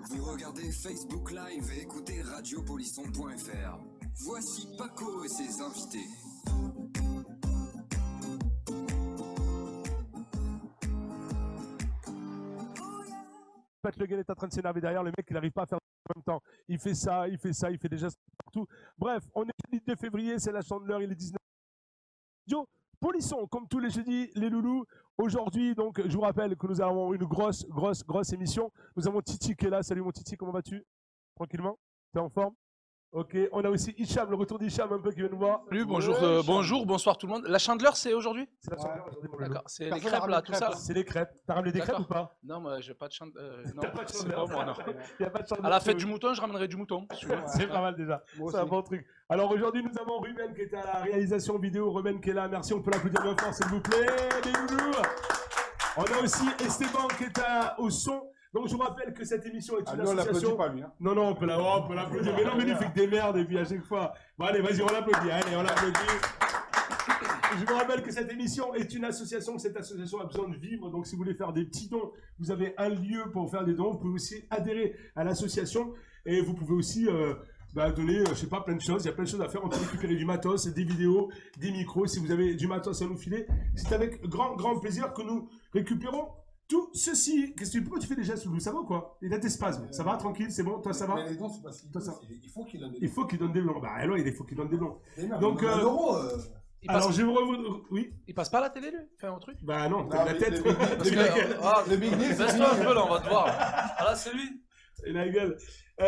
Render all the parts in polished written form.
Vous regardez Facebook Live et écoutez radiopolisson.fr. Voici Paco et ses invités. Le gars est en train de s'énerver derrière, le mec il n'arrive pas à faire en même temps. Il fait ça, il fait ça, il fait des gestes partout. Bref, on est le 2 février, c'est la chandeleur, il est 19. Polisson, comme tous les jeudis, les loulous. Aujourd'hui, donc, je vous rappelle que nous avons une grosse émission. Nous avons Titi qui est là. Salut mon Titi, comment vas-tu? Tranquillement? T'es en forme? Ok, on a aussi Hicham, le retour d'Hicham un peu qui vient nous voir. Salut, bonjour, bonjour, bonsoir tout le monde. La chandeleur, c'est aujourd'hui? C'est la chandeleur aujourd'hui, mon loulou. D'accord, c'est les crêpes là, tout ça là. C'est les crêpes. T'as ramené des crêpes ou pas? Non, moi j'ai pas de chandeleur. Non, T'as pas de c'est chandeleur. pas moi, non. Y a pas de chandeleur. À la fête du mouton, je ramènerai du mouton. C'est pas mal déjà. C'est un bon truc. Alors aujourd'hui, nous avons Ruben qui est à la réalisation vidéo. Ruben qui est là. Merci, on peut l'applaudir bien fort, s'il vous plaît, les loulous. On a aussi Esteban qui est au son. Donc je vous rappelle que cette émission est une association. Pas lui, hein. Non, on peut l'applaudir. Mais non, mais il fait que des merdes et puis à chaque fois. Bon allez, vas-y, on l'applaudit. Allez, on l'applaudit. Je vous rappelle que cette émission est une association, que cette association a besoin de vivre. Donc si vous voulez faire des petits dons, vous avez un lieu pour faire des dons. Vous pouvez aussi adhérer à l'association et vous pouvez aussi donner, je sais pas, plein de choses. Il y a plein de choses à faire. On peut récupérer du matos, des vidéos, des micros. Si vous avez du matos à nous filer, c'est avec grand plaisir que nous récupérons tout ceci. Pourquoi tu fais des gestes, Loulou? Ça va ou quoi? Il a des spasmes. Ça va, tranquille, c'est bon? Toi, ça va? Mais les dons, c'est pas si. Il faut qu'il donne des dons. Il faut qu'il donne des dons. Bah, alors, il faut qu'il donne des dons. Donc, alors, je vous revois. Oui? Il passe pas à la télé, lui? Fait un truc? Bah, non, la tête. Le Big Nick, baisse-toi un peu là, on va te voir. Ah là, c'est lui. Et la gueule.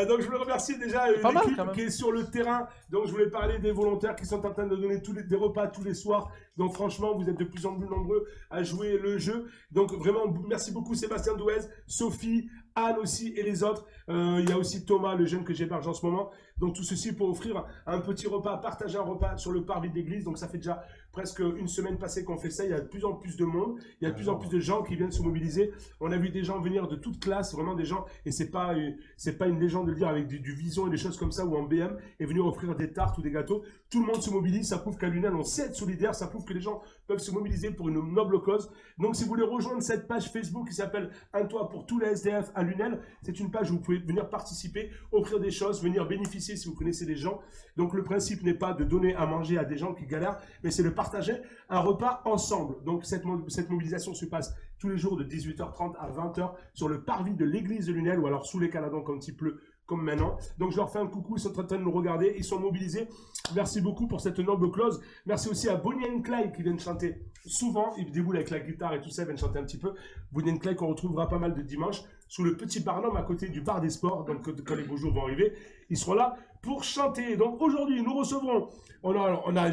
Donc je voulais remercier déjà l'équipe qui est sur le terrain. Donc je voulais parler des volontaires qui sont en train de donner des repas tous les soirs. Donc franchement, vous êtes de plus en plus nombreux à jouer le jeu. Donc vraiment, merci beaucoup Sébastien Douez, Sophie, Anne aussi et les autres. Il y a aussi Thomas, le jeune que j'héberge en ce moment. Donc tout ceci pour offrir un petit repas, partager un repas sur le parvis d'église. Donc ça fait déjà presque une semaine passée qu'on fait ça. Il y a de plus en plus de monde. Il y a de plus en plus de gens qui viennent se mobiliser. On a vu des gens venir de toutes classes, vraiment des gens. Et c'est pas une légende de le dire, avec du Vison et des choses comme ça ou en BM, et venir offrir des tartes ou des gâteaux. Tout le monde se mobilise. Ça prouve qu'à Lunel, on sait être solidaire. Ça prouve que les gens peuvent se mobiliser pour une noble cause. Donc si vous voulez rejoindre cette page Facebook qui s'appelle Un toit pour tous les SDF à Lunel, c'est une page où vous pouvez venir participer, offrir des choses, venir bénéficier si vous connaissez des gens. Donc le principe n'est pas de donner à manger à des gens qui galèrent, mais c'est de partager un repas ensemble. Donc cette mobilisation se passe tous les jours de 18h30 à 20h sur le parvis de l'église de Lunel, ou alors sous les caladons quand il pleut, comme maintenant. Donc je leur fais un coucou, ils sont en train de nous regarder, ils sont mobilisés. Merci beaucoup pour cette noble clause. Merci aussi à Bonnie and Clyde qui viennent chanter souvent, ils déboulent avec la guitare et tout ça, ils viennent chanter un petit peu. Bonnie and Clyde qu'on retrouvera pas mal de dimanches sous le petit Barnum à côté du bar des sports. Donc quand les beaux jours vont arriver, ils seront là pour chanter. Donc aujourd'hui nous recevrons, on a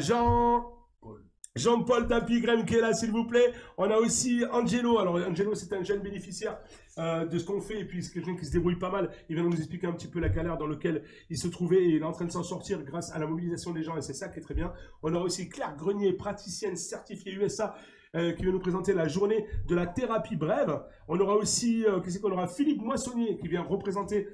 Jean-Paul Tapigrem qui est là, s'il vous plaît. On a aussi Angelo. Alors, Angelo, c'est un jeune bénéficiaire de ce qu'on fait. Et puis, c'est quelqu'un qui se débrouille pas mal. Il vient nous expliquer un petit peu la galère dans laquelle il se trouvait. Et il est en train de s'en sortir grâce à la mobilisation des gens. Et c'est ça qui est très bien. On a aussi Claire Grenier, praticienne certifiée USA, qui va nous présenter la journée de la thérapie brève. On aura aussi, Philippe Moissonnier qui vient représenter...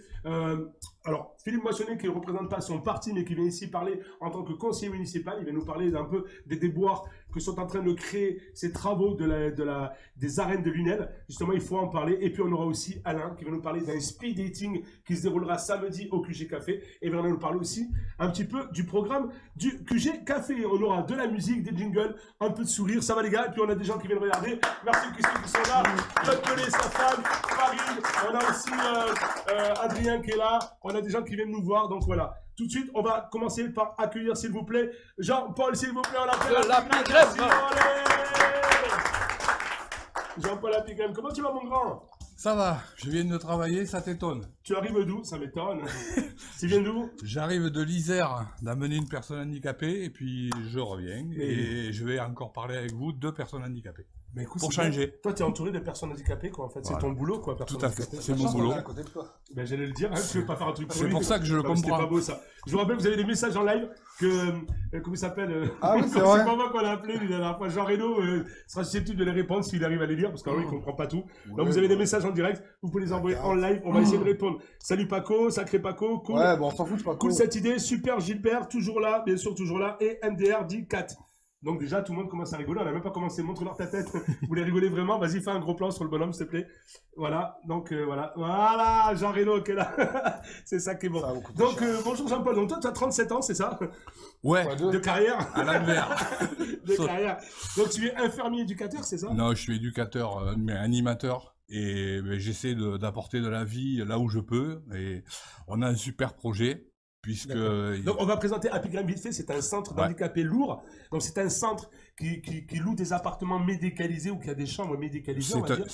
alors, Philippe Moissonnier qui ne représente pas son parti, mais qui vient ici parler en tant que conseiller municipal. Il va nous parler d'un peu des déboires que sont en train de créer ces travaux des arènes de Lunel. Justement, il faut en parler. Et puis, on aura aussi Alain qui va nous parler d'un speed dating qui se déroulera samedi au QG Café. Et bien, on va nous parler aussi un petit peu du programme du QG Café. On aura de la musique, des jingles, un peu de sourire. Ça va les gars? Et puis, on a des gens qui viennent regarder. Merci aux ceux qui sont là. Claude Pelé, sa femme, Farid. On a aussi Adrien qui est là. On a des gens qui viennent nous voir. Donc voilà. Tout de suite, on va commencer par accueillir, s'il vous plaît, Jean-Paul, s'il vous plaît, on l'appelle. Jean-Paul Apigrem, comment tu vas, mon grand? Ça va, je viens de travailler, ça t'étonne. Tu arrives d'où? Ça m'étonne. Tu viens d'où? J'arrive de l'Isère, d'amener une personne handicapée, et puis je reviens, et je vais encore parler avec vous, 2 personnes handicapées. Mais écoute, pour changer. Toi, tu es entouré de personnes handicapées, quoi, en fait. Voilà. C'est ton boulot, quoi. Tout à fait, c'est mon boulot. Ben, j'allais le dire, hein, tu veux pas faire un truc pour lui. C'est pour ça que je le comprends. C'était pas beau, ça. Je vous rappelle, vous avez des messages en live que, comment il s'appelle Ah oui, c'est vrai. C'est pas moi qu'on l'a appelé, la dernière fois. Jean Reno sera susceptible de les répondre s'il arrive à les lire, parce qu'en vrai, il comprend pas tout. Ouais, donc, vous avez des messages en direct, vous pouvez les envoyer en live, on va essayer de répondre. Salut Paco, sacré Paco, cool. Ouais, bon, on s'en fout de Paco. Cool cette idée, super Gilbert, toujours là, bien sûr, toujours là, et MDR dit 4. Donc déjà, tout le monde commence à rigoler. On n'a même pas commencé. Montre-leur ta tête. Vous voulez rigoler vraiment? Vas-y, fais un gros plan sur le bonhomme, s'il te plaît. Voilà. Donc voilà. Voilà, Jean Reno qui est là. C'est ça qui est bon. Donc bonjour Jean-Paul. Donc toi, tu as 37 ans, c'est ça? Ouais. De carrière. À l'envers. De carrière. Donc tu es infirmier éducateur, c'est ça? Non, je suis éducateur, mais animateur. Et j'essaie d'apporter de la vie là où je peux. Et on a un super projet. Puisque... Donc on va présenter Happy Gram vite fait, c'est un centre d'handicapés lourds. Donc c'est un centre qui loue des appartements médicalisés ou qui a des chambres médicalisées, on va dire.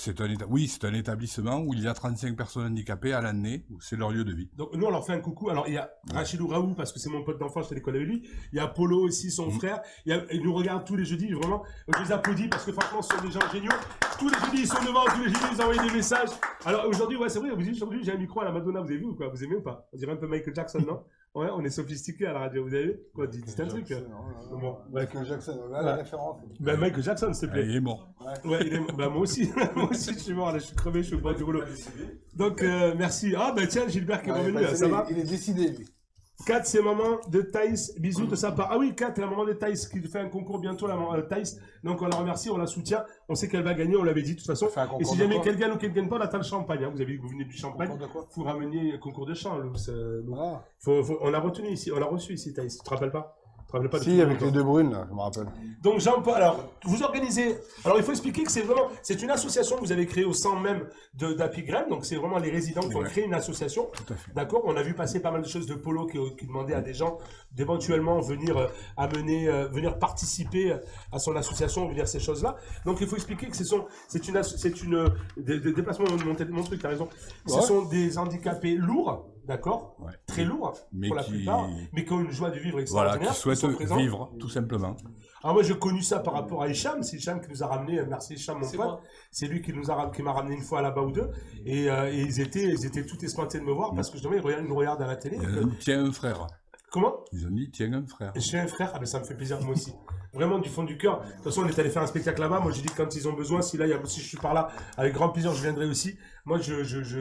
Oui, c'est un établissement où il y a 35 personnes handicapées à l'année, c'est leur lieu de vie. Donc nous on leur fait un coucou. Alors il y a Rachidou Raoult parce que c'est mon pote d'enfance, je fais l'école avec lui. Il y a Polo aussi, son frère. Il nous regarde tous les jeudis, vraiment. Je les applaudis parce que franchement ce sont des gens géniaux. Tous les jeudis ils sont devant, tous les jeudis ils envoient des messages. Alors aujourd'hui, ouais c'est vrai, aujourd'hui j'ai un micro à la Madonna, vous avez vu ou quoi? Vous aimez ou pas? On dirait un peu Michael Jackson, non? Ouais, on est sophistiqué à la radio, vous avez vu? Quoi, dites un truc. Bon, Michael Jackson, la référence. Ben, Michael Jackson, s'il te plaît. Il est mort. Ouais, il est mort. Ben, moi aussi. Moi aussi, je suis mort, là, je suis crevé, je suis au bord du rouleau. Donc, merci. Ah, ben, tiens, Gilbert qui est revenu, là, ça va? Il est décidé, lui. Kat, c'est maman de Thaïs. Bisous de sa part. Ah oui, Kat, la maman de Thaïs qui fait un concours bientôt, la maman de Thaïs. Donc on la remercie, on la soutient. On sait qu'elle va gagner, on l'avait dit de toute façon. Et si jamais qu'elle gagne ou qu'elle gagne pas, on attend le champagne. Hein. Vous avez dit que vous venez du Champagne. Vous ramenez un concours de chant. On l'a retenu ici, on l'a reçu ici, Thaïs. Tu te rappelles pas? Si, avec les deux brunes, là, je me rappelle. Donc Jean-Paul, alors, vous organisez... Alors, il faut expliquer que c'est une association que vous avez créée au sein même d'Happy Gram. Donc, c'est vraiment les résidents qui ont créé une association. D'accord? On a vu passer pas mal de choses de Polo qui demandait à des gens d'éventuellement venir venir participer à son association, venir ces choses-là. Donc, il faut expliquer que des déplacements, mon truc, t'as raison. Ce sont des handicapés lourds. D'accord, très lourd pour la plupart, mais qui ont une joie de vivre extraordinaire. Voilà, qui souhaitent vivre, tout simplement. Alors moi, j'ai connu ça par rapport à Hicham. C'est Hicham qui nous a ramené. Merci Hicham, mon pote. C'est lui qui m'a ramené une fois là-bas ou deux. Et ils étaient tout espantés de me voir parce que justement, ils nous regardent à la télé. Tiens un frère. Comment? Ils ont dit, tiens un frère. J'ai un frère. Ah ben ça me fait plaisir, moi aussi. Vraiment du fond du cœur. De toute façon, on est allé faire un spectacle là-bas. Moi, j'ai dit que quand ils ont besoin, si je suis par là, avec grand plaisir, je viendrai aussi. Moi,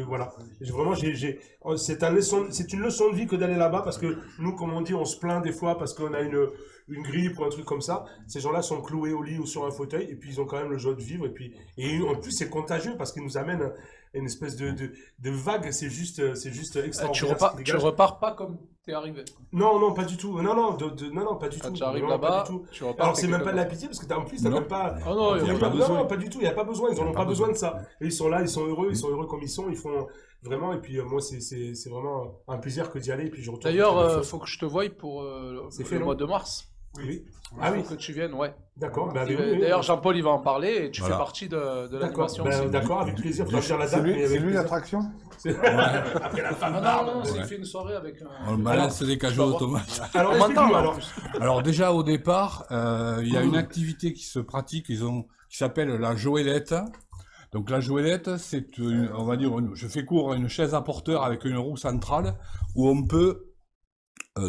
voilà. Vraiment, c'est une leçon de vie que d'aller là-bas parce que nous, comme on dit, on se plaint des fois parce qu'on a une grippe ou un truc comme ça. Ces gens-là sont cloués au lit ou sur un fauteuil et puis ils ont quand même le joie de vivre. Et en plus, c'est contagieux parce qu'ils nous amènent une espèce de vague. C'est juste extraordinaire. Tu repars pas comme t'es arrivé. Non, pas du tout. Non, pas du tout. Tu arrives là-bas, tu repars. Alors, c'est même pas de la pitié parce que en plus, t'as même pas. Oh non, il n'y a pas besoin. Non, pas du tout. Il n'y a pas besoin. Ils n'en ont pas besoin de ça. Et ils sont là, ils sont heureux comme ils sont. Ils font vraiment. Et puis, moi, c'est vraiment un plaisir que d'y aller. Et puis, je retourne. D'ailleurs, faut que je te voie pour le mois de mars. Oui. Ah oui, que tu viennes, ouais. D'accord. D'ailleurs, Jean-Paul, il va en parler et tu fais partie de l'animation. D'accord, avec plaisir. Tu vas dire la date. C'est lui l'attraction? Après la fin de non, il fait une soirée avec. On le balance des cajots automates. Alors, déjà au départ, il y a une activité qui se pratique, qui s'appelle la joëlette. Donc la joëlette, c'est on va dire, je fais court, une chaise à porteur avec une roue centrale où on peut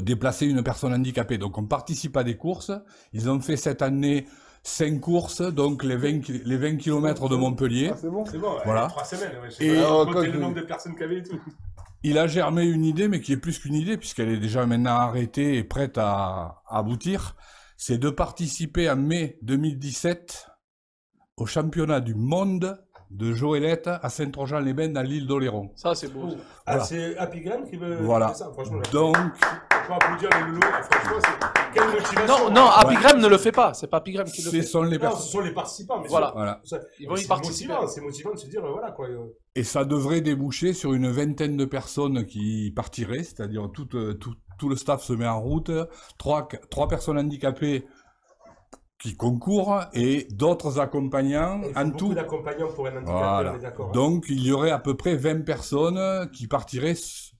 déplacer une personne handicapée. Donc on participe à des courses. Ils ont fait cette année 5 courses, donc les 20 km de Montpellier. Ah, c'est bon. Voilà. 3 semaines, ouais. Et le nombre de personnes qu'il y avait et tout. Il a germé une idée, mais qui est plus qu'une idée, puisqu'elle est déjà maintenant arrêtée et prête à aboutir. C'est de participer en mai 2017 au championnat du monde de Joëlette à Saint-Trojan-les-Bains dans l'île d'Oléron. Ça, c'est beau. Voilà. C'est Happy Gram qui veut faire ça, franchement. Donc... On peut applaudir les loulous, franchement, c'est... Quelle motivation. Non, Happy Gram ne le fait pas. C'est pas Happy Gram qui le fait. Ce sont les participants. Mais voilà. Ils vont y participer. C'est motivant de se dire, voilà quoi. Et ça devrait déboucher sur une vingtaine de personnes qui partiraient, c'est-à-dire tout le staff se met en route, trois personnes handicapées qui concourent et d'autres accompagnants. Il faut beaucoup d'accompagnants pour un handicapé, voilà. On est d'accord. Donc il y aurait à peu près 20 personnes qui partiraient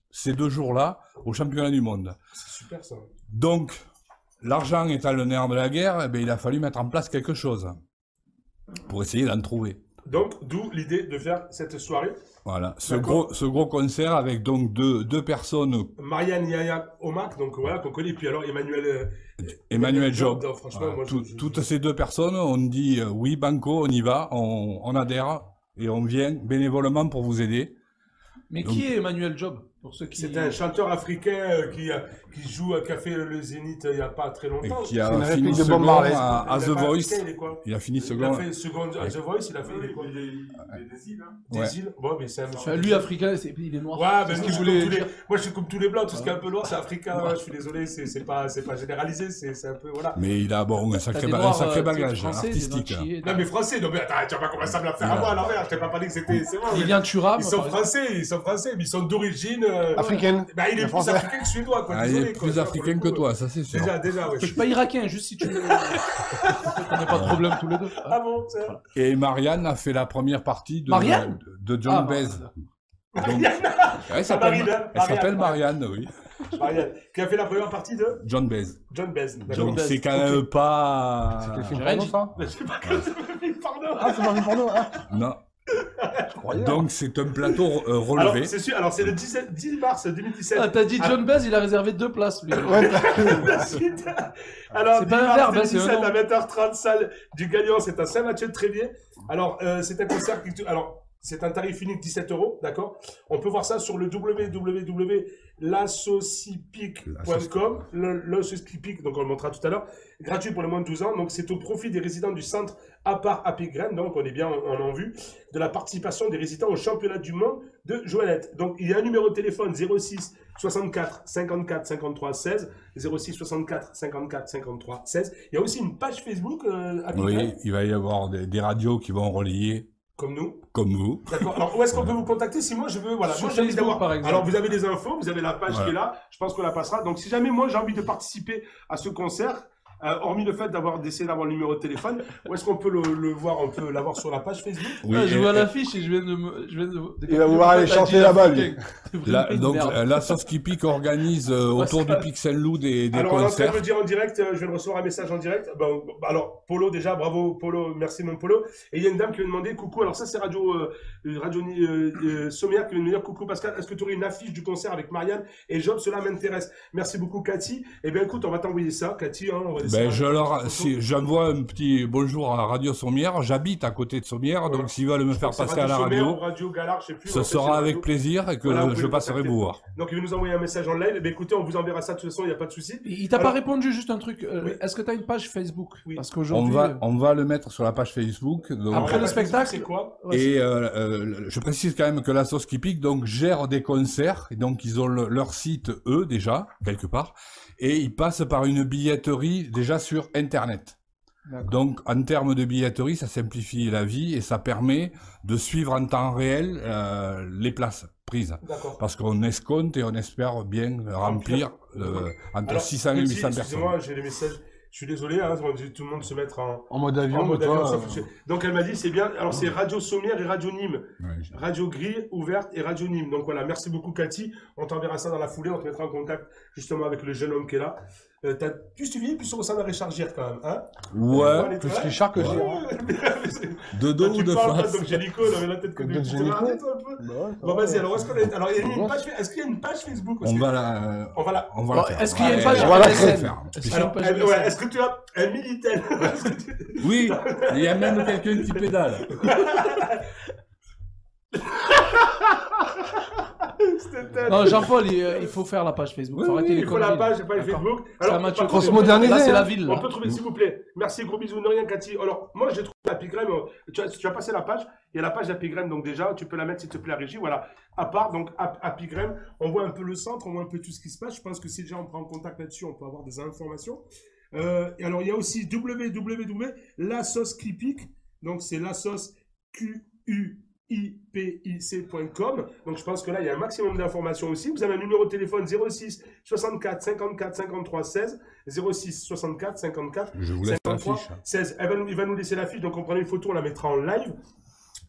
ces 2 jours-là au championnat du monde. C'est super ça. Donc, l'argent étant le nerf de la guerre, il a fallu mettre en place quelque chose pour essayer d'en trouver. Donc, d'où l'idée de faire cette soirée. Voilà, ce gros concert avec donc deux personnes. Marianne Yaya Omak, donc voilà, qu'on connaît, puis alors Emmanuel Job. Donc, franchement, voilà, toutes ces 2 personnes, on dit oui, banco, on y va, on adhère et on vient bénévolement pour vous aider. Mais qui est Emmanuel Job pour ceux qui... C'est un chanteur africain qui a fait le Zénith il n'y a pas très longtemps. Et qui a fini second à The Voice. Il a fini second. Il a fait second à The Voice, il a fait quoi? Il est des îles. Des îles. Bon, mais c'est un monsieur. Lui, africain, il est noir. Ouais, mais moi je suis comme tous les blancs, tout ce qui est un peu noir, c'est africain. Je suis désolé, c'est pas généralisé, c'est un peu. Voilà. Mais il a un sacré bagage artistique. Non, mais français, non, mais attends, tu vas pas commencer à me la faire à moi à l'envers, je t'ai pas dit que c'était. Il vient de Turam. Ils sont français, mais ils sont d'origine. Africaine. Bah, il est plus africain que suédois, quoi. Il est plus africain que toi, ça c'est sûr. Déjà, ouais. Je suis pas irakien, juste si tu veux. On n'a pas de problème tous les deux. Ah bon, c'est vrai. Et Marianne a fait la première partie de John Baez. Elle s'appelle Marianne, oui. Marianne, qui a fait la première partie de John Baez. Donc c'est quand même pas... C'est quel film porno, ça? C'est pas comme ça, pardon. Ah, c'est pas un film porno, ah. Non. Donc c'est un plateau relevé. Alors c'est sûr, alors c'est le 10 mars 2017. Ah, t'as dit John Baez, il a réservé 2 places, lui. Alors, c'est pas un verbe, c'est 2017 à 20h30, salle du Gagnant, c'est à Saint-Mathieu-de-Tréviers. Alors, c'est un concert qui... Alors, c'est un tarif unique 17 €, d'accord? On peut voir ça sur le www.l'associpic.com, l'associpic, donc on le montrera tout à l'heure, gratuit pour les moins de 12 ans. Donc c'est au profit des résidents du centre à part Apigren, donc on est bien en vue, de la participation des résidents au championnat du monde de Joëlette. Donc il y a un numéro de téléphone 06 64 54 53 16, 06 64 54 53 16. Il y a aussi une page Facebook Apigren. Oui, il va y avoir des radios qui vont relayer. Comme nous. Comme vous. D'accord. Alors, où est-ce qu'on peut vous contacter si moi je veux, voilà. Sur moi, j'ai envie Facebook, par exemple. Alors, vous avez des infos, vous avez la page qui est là. Je pense qu'on la passera. Donc, si jamais moi j'ai envie de participer à ce concert, hormis le fait d'essayer d'avoir le numéro de téléphone, où est-ce qu'on peut le voir? On peut l'avoir sur la page Facebook. Oui, je vois l'affiche et je viens de il va vouloir aller chanter là-bas, lui. Donc, la Sauce qui pique organise autour du Pixel Lou des alors, concerts. Alors, on est en train de me dire en direct, je viens de recevoir un message en direct. Bon, alors, Polo, déjà, bravo, Polo, merci mon Polo. Et il y a une dame qui me demandait, coucou, alors ça c'est Radio Sommière qui vient me dire, coucou Pascal, est-ce que tu aurais une affiche du concert avec Marianne et Job? Cela m'intéresse. Merci beaucoup, Cathy. Eh bien, écoute, on va t'envoyer ça, Cathy, hein, on va j'envoie un petit bonjour à Radio Sommière. J'habite à côté de Sommière, donc s'ils veulent me faire passer à la radio, Gallard, je sais plus, ce sera avec plaisir et que je passerai vous voir. Donc il va nous envoyer un message en live. Écoutez, on vous enverra ça de toute façon, il n'y a pas de souci. Il t'a pas répondu, juste un truc. Est-ce que tu as une page Facebook? Oui. Parce qu'aujourd'hui, on va le mettre sur la page Facebook. Donc, après le spectacle, c'est quoi? Et je précise quand même que la Sauce qui pique donc gère des concerts et donc ils ont leur site eux déjà quelque part et ils passent par une billetterie déjà sur Internet. Donc, en termes de billetterie, ça simplifie la vie et ça permet de suivre en temps réel les places prises. Parce qu'on escompte et on espère bien remplir entre 600 et 800 personnes. Excusez-moi, j'ai les messages. Je suis désolé, hein, on dit tout le monde se mettre en mode avion. Donc elle m'a dit, c'est bien. Alors c'est Radio Sommière et Radio Nîmes. Radio Grille, ouverte et Radio Nîmes. Donc voilà, merci beaucoup Cathy. On t'enverra ça dans la foulée. On te mettra en contact justement avec le jeune homme qui est là. Plus tu vieillis, plus tu ressembles à Richard Gere quand même. Hein ouais, plus Richard que Gere. De dos ou de face. Donc Gélico, il avait la tête que de Gélico. Bon, vas-y, alors est-ce qu'il y a une page Facebook aussi? On va la faire. Est-ce qu'il y a une page est-ce que tu as un Minitel? Oui, il y a même quelqu'un qui pédale. Non, Jean-Paul, il faut faire la page Facebook. Il faut la page Facebook. Alors, faut se moderniser. Là, c'est la ville. On peut trouver, s'il vous plaît. Merci, gros bisous. Ne rien, Cathy. Alors, moi, j'ai trouvé Apigren. Tu as passé la page. Il y a la page Apigren, donc déjà, tu peux la mettre, s'il te plaît, à Régie. Voilà. À part, donc, Apigren, on voit un peu le centre, on voit un peu tout ce qui se passe. Je pense que si déjà on prend contact là-dessus, on peut avoir des informations. Et alors, il y a aussi www.lasaucequipic. Donc, c'est la sauce QUIPIC.com. Donc, je pense que là, il y a un maximum d'informations aussi. Vous avez un numéro de téléphone 06 64 54 53 16. 06 64 54 53 16. Il va nous laisser la fiche. Donc, on prend une photo, on la mettra en live.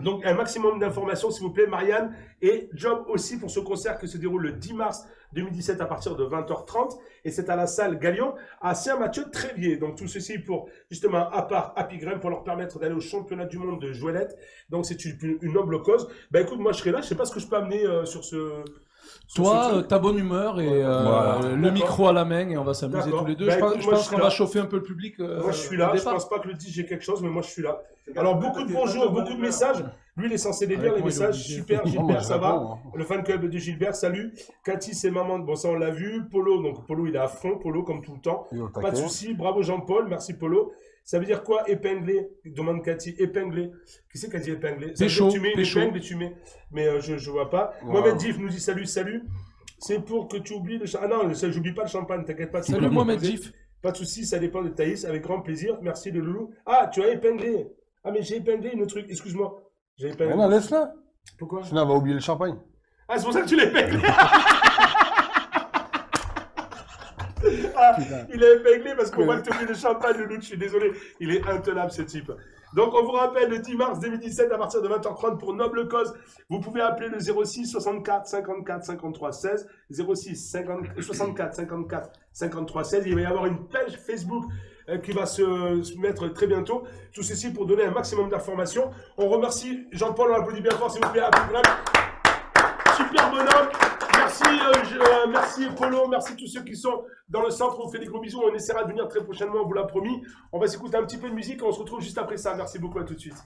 Donc, un maximum d'informations, s'il vous plaît, Marianne. Et Job aussi pour ce concert qui se déroule le 10 mars 2017 à partir de 20h30. Et c'est à la salle Galion à Saint-Mathieu-de-Tréviers. Donc, tout ceci pour, justement, à part Apigren, pour leur permettre d'aller au championnat du monde de Joëlette. Donc, c'est une noble cause. Ben, écoute, moi, je serai là. Je sais pas ce que je peux amener sur ce... Toi, ta bonne humeur et le micro à la main et on va s'amuser tous les deux. Bah, je pense qu'on va chauffer un peu le public. Moi je suis là, je pense pas que le DJ j'ai quelque chose, mais moi je suis là. Alors beaucoup de bonjours, beaucoup de messages. Lui il est censé les lire les messages. Super Gilbert, ça va. Le fan club de Gilbert, salut. Cathy, c'est maman. Bon ça on l'a vu. Polo, donc Polo il est à fond, Polo comme tout le temps. Pas de souci. Bravo Jean-Paul, merci Polo. Ça veut dire quoi épingler? Demande Cathy. Épingler. Qui c'est qui a dit épingler? Ça veut dire que tu mets une épingle et tu mets. Mais je vois pas. Mohamed Dif nous dit salut, salut. C'est pour que tu oublies le champagne. Ah non, j'oublie pas le champagne, t'inquiète pas. Salut Mohamed Dif. Pas de soucis, ça dépend de Thaïs, avec grand plaisir. Merci de loulou. Ah, tu as épinglé. Ah, mais j'ai épinglé une autre truc, excuse-moi. J'ai épinglé. Non, laisse-la. Pourquoi? Sinon, on va oublier le champagne. Ah, c'est pour ça que tu l'as épinglé. Ah, il a épinglé parce qu'on va te oublier le champagne, loulou. Je suis désolé, il est intenable ce type. Donc, on vous rappelle, le 10 mars 2017, à partir de 20h30, pour Noble Cause, vous pouvez appeler le 06 64 54 53 16, 06 64 54 53 16. Il va y avoir une page Facebook qui va se mettre très bientôt. Tout ceci pour donner un maximum d'informations. On remercie Jean-Paul, on l'applaudit bien fort, s'il vous plaît. Super bonhomme. Merci, merci Polo, merci tous ceux qui sont dans le centre. On vous fait des gros bisous. On essaiera de venir très prochainement, on vous l'a promis. On va s'écouter un petit peu de musique et on se retrouve juste après ça. Merci beaucoup, à tout de suite.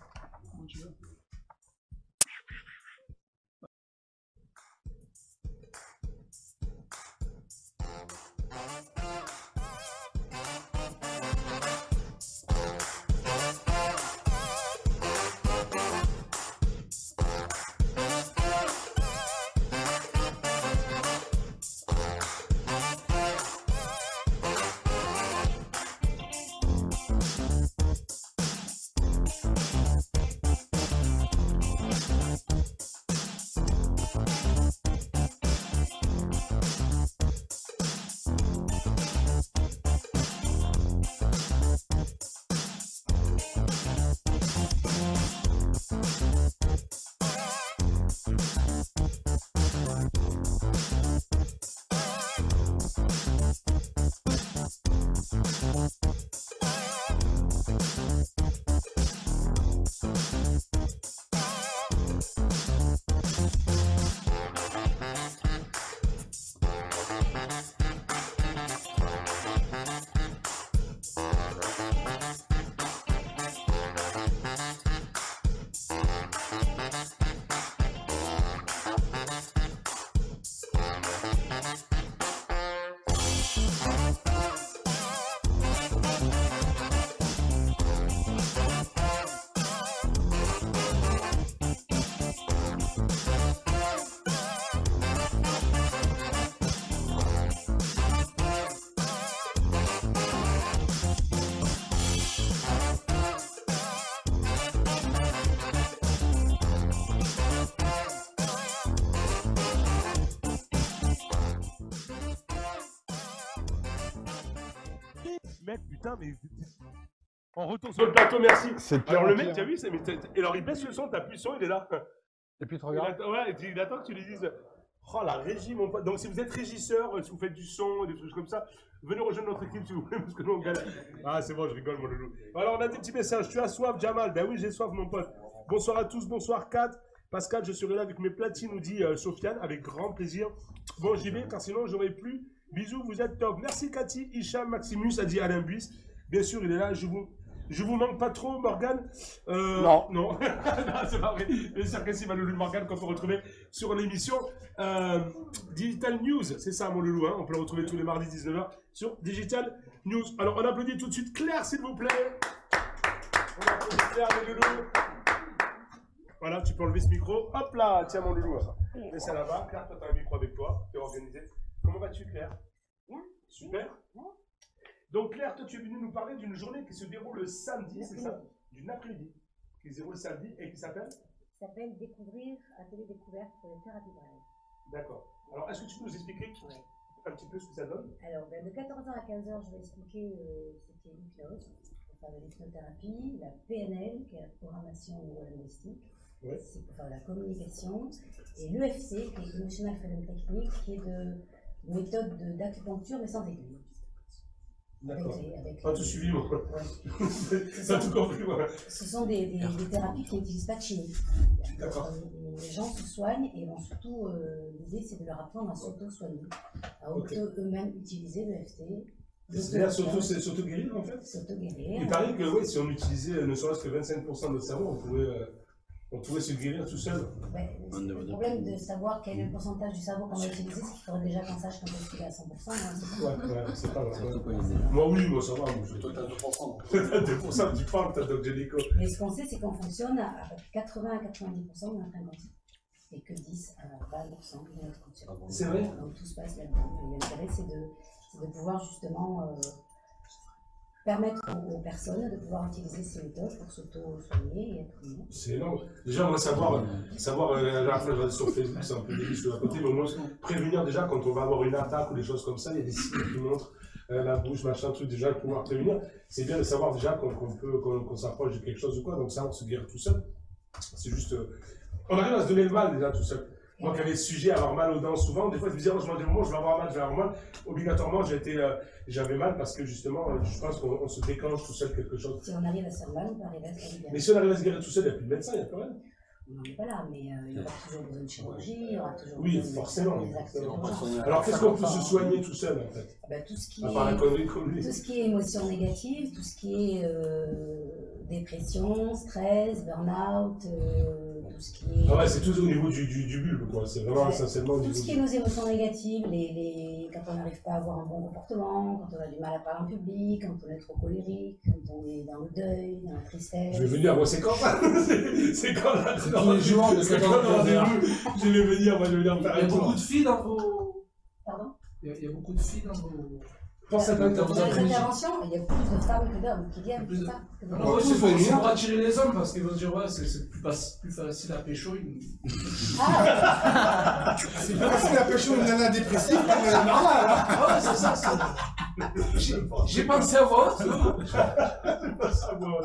Mec, putain, mais. On retourne sur le plateau, merci. Alors le mec, tu as vu, et alors il baisse le son, t'appuies le son, il est là. Et puis tu regardes. Il attend que tu lui dises. Oh la régie, mon pote. Donc si vous êtes régisseur, si vous faites du son, des trucs comme ça, venez rejoindre notre équipe si vous voulez, parce que nous on galère. Ah c'est bon, je rigole, mon loulou. Alors on a des petits messages. Tu as soif, Jamal? Ben oui, j'ai soif, mon pote. Bonsoir à tous, bonsoir Kat. Pascal, je serai là avec mes platines, nous dit Sofiane, avec grand plaisir. Bon, j'y vais, car sinon j'aurais plus. Bisous, vous êtes top. Merci Cathy, Hicham, Maximus, a dit Alain Buis. Bien sûr, il est là. Je vous manque pas trop, Morgane? Non. Non, non c'est pas vrai. Bien sûr que si, ma loulou Morgane, quand on retrouver sur l'émission Digital News. C'est ça, mon loulou. Hein, on peut le retrouver tous les mardis 19h sur Digital News. Alors, on applaudit tout de suite Claire, s'il vous plaît. On applaudit Claire, les loulous. Voilà, tu peux enlever ce micro. Hop là, tiens, mon loulou. Laisse ça là-bas. Claire, toi, tu as un micro avec toi. Tu es organisé. Comment vas-tu, Claire? Super. Donc, Claire, toi, tu es venue nous parler d'une journée qui se déroule le samedi, c'est ça? D'une après-midi, qui se déroule le samedi et qui s'appelle? Ça s'appelle Découvrir, atelier découverte sur les thérapies brèves. D'accord. Alors, est-ce que tu peux nous expliquer un petit peu ce que ça donne? Alors, de 14h à 15h, je vais expliquer ce qu'est l'hypnose, pour faire de l'hypnothérapie, la PNL, qui est la programmation linguistique, c'est pour faire de la communication, et l'EFC, qui est Emotional Freedom Technique, qui est de méthode d'acupuncture, mais sans aiguille. D'accord. Pas tout suivi, moi. Ça a tout compris, moi. Ce sont des thérapies qui n'utilisent pas de chimie. D'accord. Les gens se soignent et vont surtout l'idée, c'est de leur apprendre à s'auto-soigner, à eux-mêmes utiliser l'EFT. C'est-à-dire s'auto-guérir en fait. S'auto-guérir. Il paraît que oui, si on utilisait ne serait-ce que 25% de notre cerveau, on pouvait se guérir tout seul. Le problème de savoir quel est le pourcentage du cerveau qu'on va utiliser, c'est qu'il faudrait déjà qu'on sache quand est-ce qu'il est à 100%. Ouais, c'est pas vrai. Moi, oui, moi ça va. Toi, t'as 2%. T'as 2%, tu parles, t'as Doc Jellico. Mais ce qu'on sait, c'est qu'on fonctionne à 80 à 90% de notre inconscient. Et que 10 à 20% de notre conscient. C'est vrai. Donc tout se passe là-dedans. L'intérêt, c'est de pouvoir justement permettre aux personnes de pouvoir utiliser ces méthodes pour s'auto-soigner et être mieux. C'est énorme. Déjà, on va savoir la fois sur Facebook, c'est un peu délicat sur la côté, mais au moins prévenir déjà quand on va avoir une attaque ou des choses comme ça, il y a des signes qui montrent la bouche, machin, truc, déjà pouvoir prévenir. C'est bien de savoir déjà qu'on s'approche de quelque chose ou quoi, donc savoir se guérir tout seul. C'est juste. On arrive à se donner le mal déjà tout seul. Moi qui avais sujet à avoir mal aux dents souvent, des fois je me disais, oh, je vais avoir mal. Obligatoirement, j'avais mal parce que justement, je pense qu'on se déclenche tout seul quelque chose. Si on arrive à se faire mal, on peut arriver à se guérir. Mais si on arrive à se guérir tout seul, il n'y a plus de médecin, il n'y a plus rien. On n'en est pas là, mais il y aura toujours besoin de chirurgie, il y aura toujours oui, besoin forcément. des actes d'urgence. Alors qu'est-ce qu'on peut se soigner tout seul en fait? Tout ce qui à part la connerie comme lui. Tout ce qui est émotions négatives, tout ce qui est dépression, stress, burn-out, tout ce qui est... Ah ouais, c'est tout au niveau du bulbe, quoi. C'est vraiment essentiellement au niveau tout ce qui est nos émotions négatives, quand on n'arrive pas à avoir un bon comportement, quand on a du mal à parler en public, quand on est trop colérique, quand on est dans le deuil, dans la tristesse... Je vais venir, moi c'est quand c'est quand là? C'est tous les jours de 14 heures. Je vais venir, moi je vais venir faire un tour. Il y a beaucoup de filles dans vos... Pardon? Il y a beaucoup de filles dans vos... Dans les interventions, il y a plus de femmes que d'hommes qui viennent. Oui, c'est pour attirer les hommes parce qu'ils vont se dire, ouais, c'est plus facile à pécho. C'est plus facile à pécho une nana dépressive qu'une nana normale. Ouais, c'est ça. J'ai pensé à voir.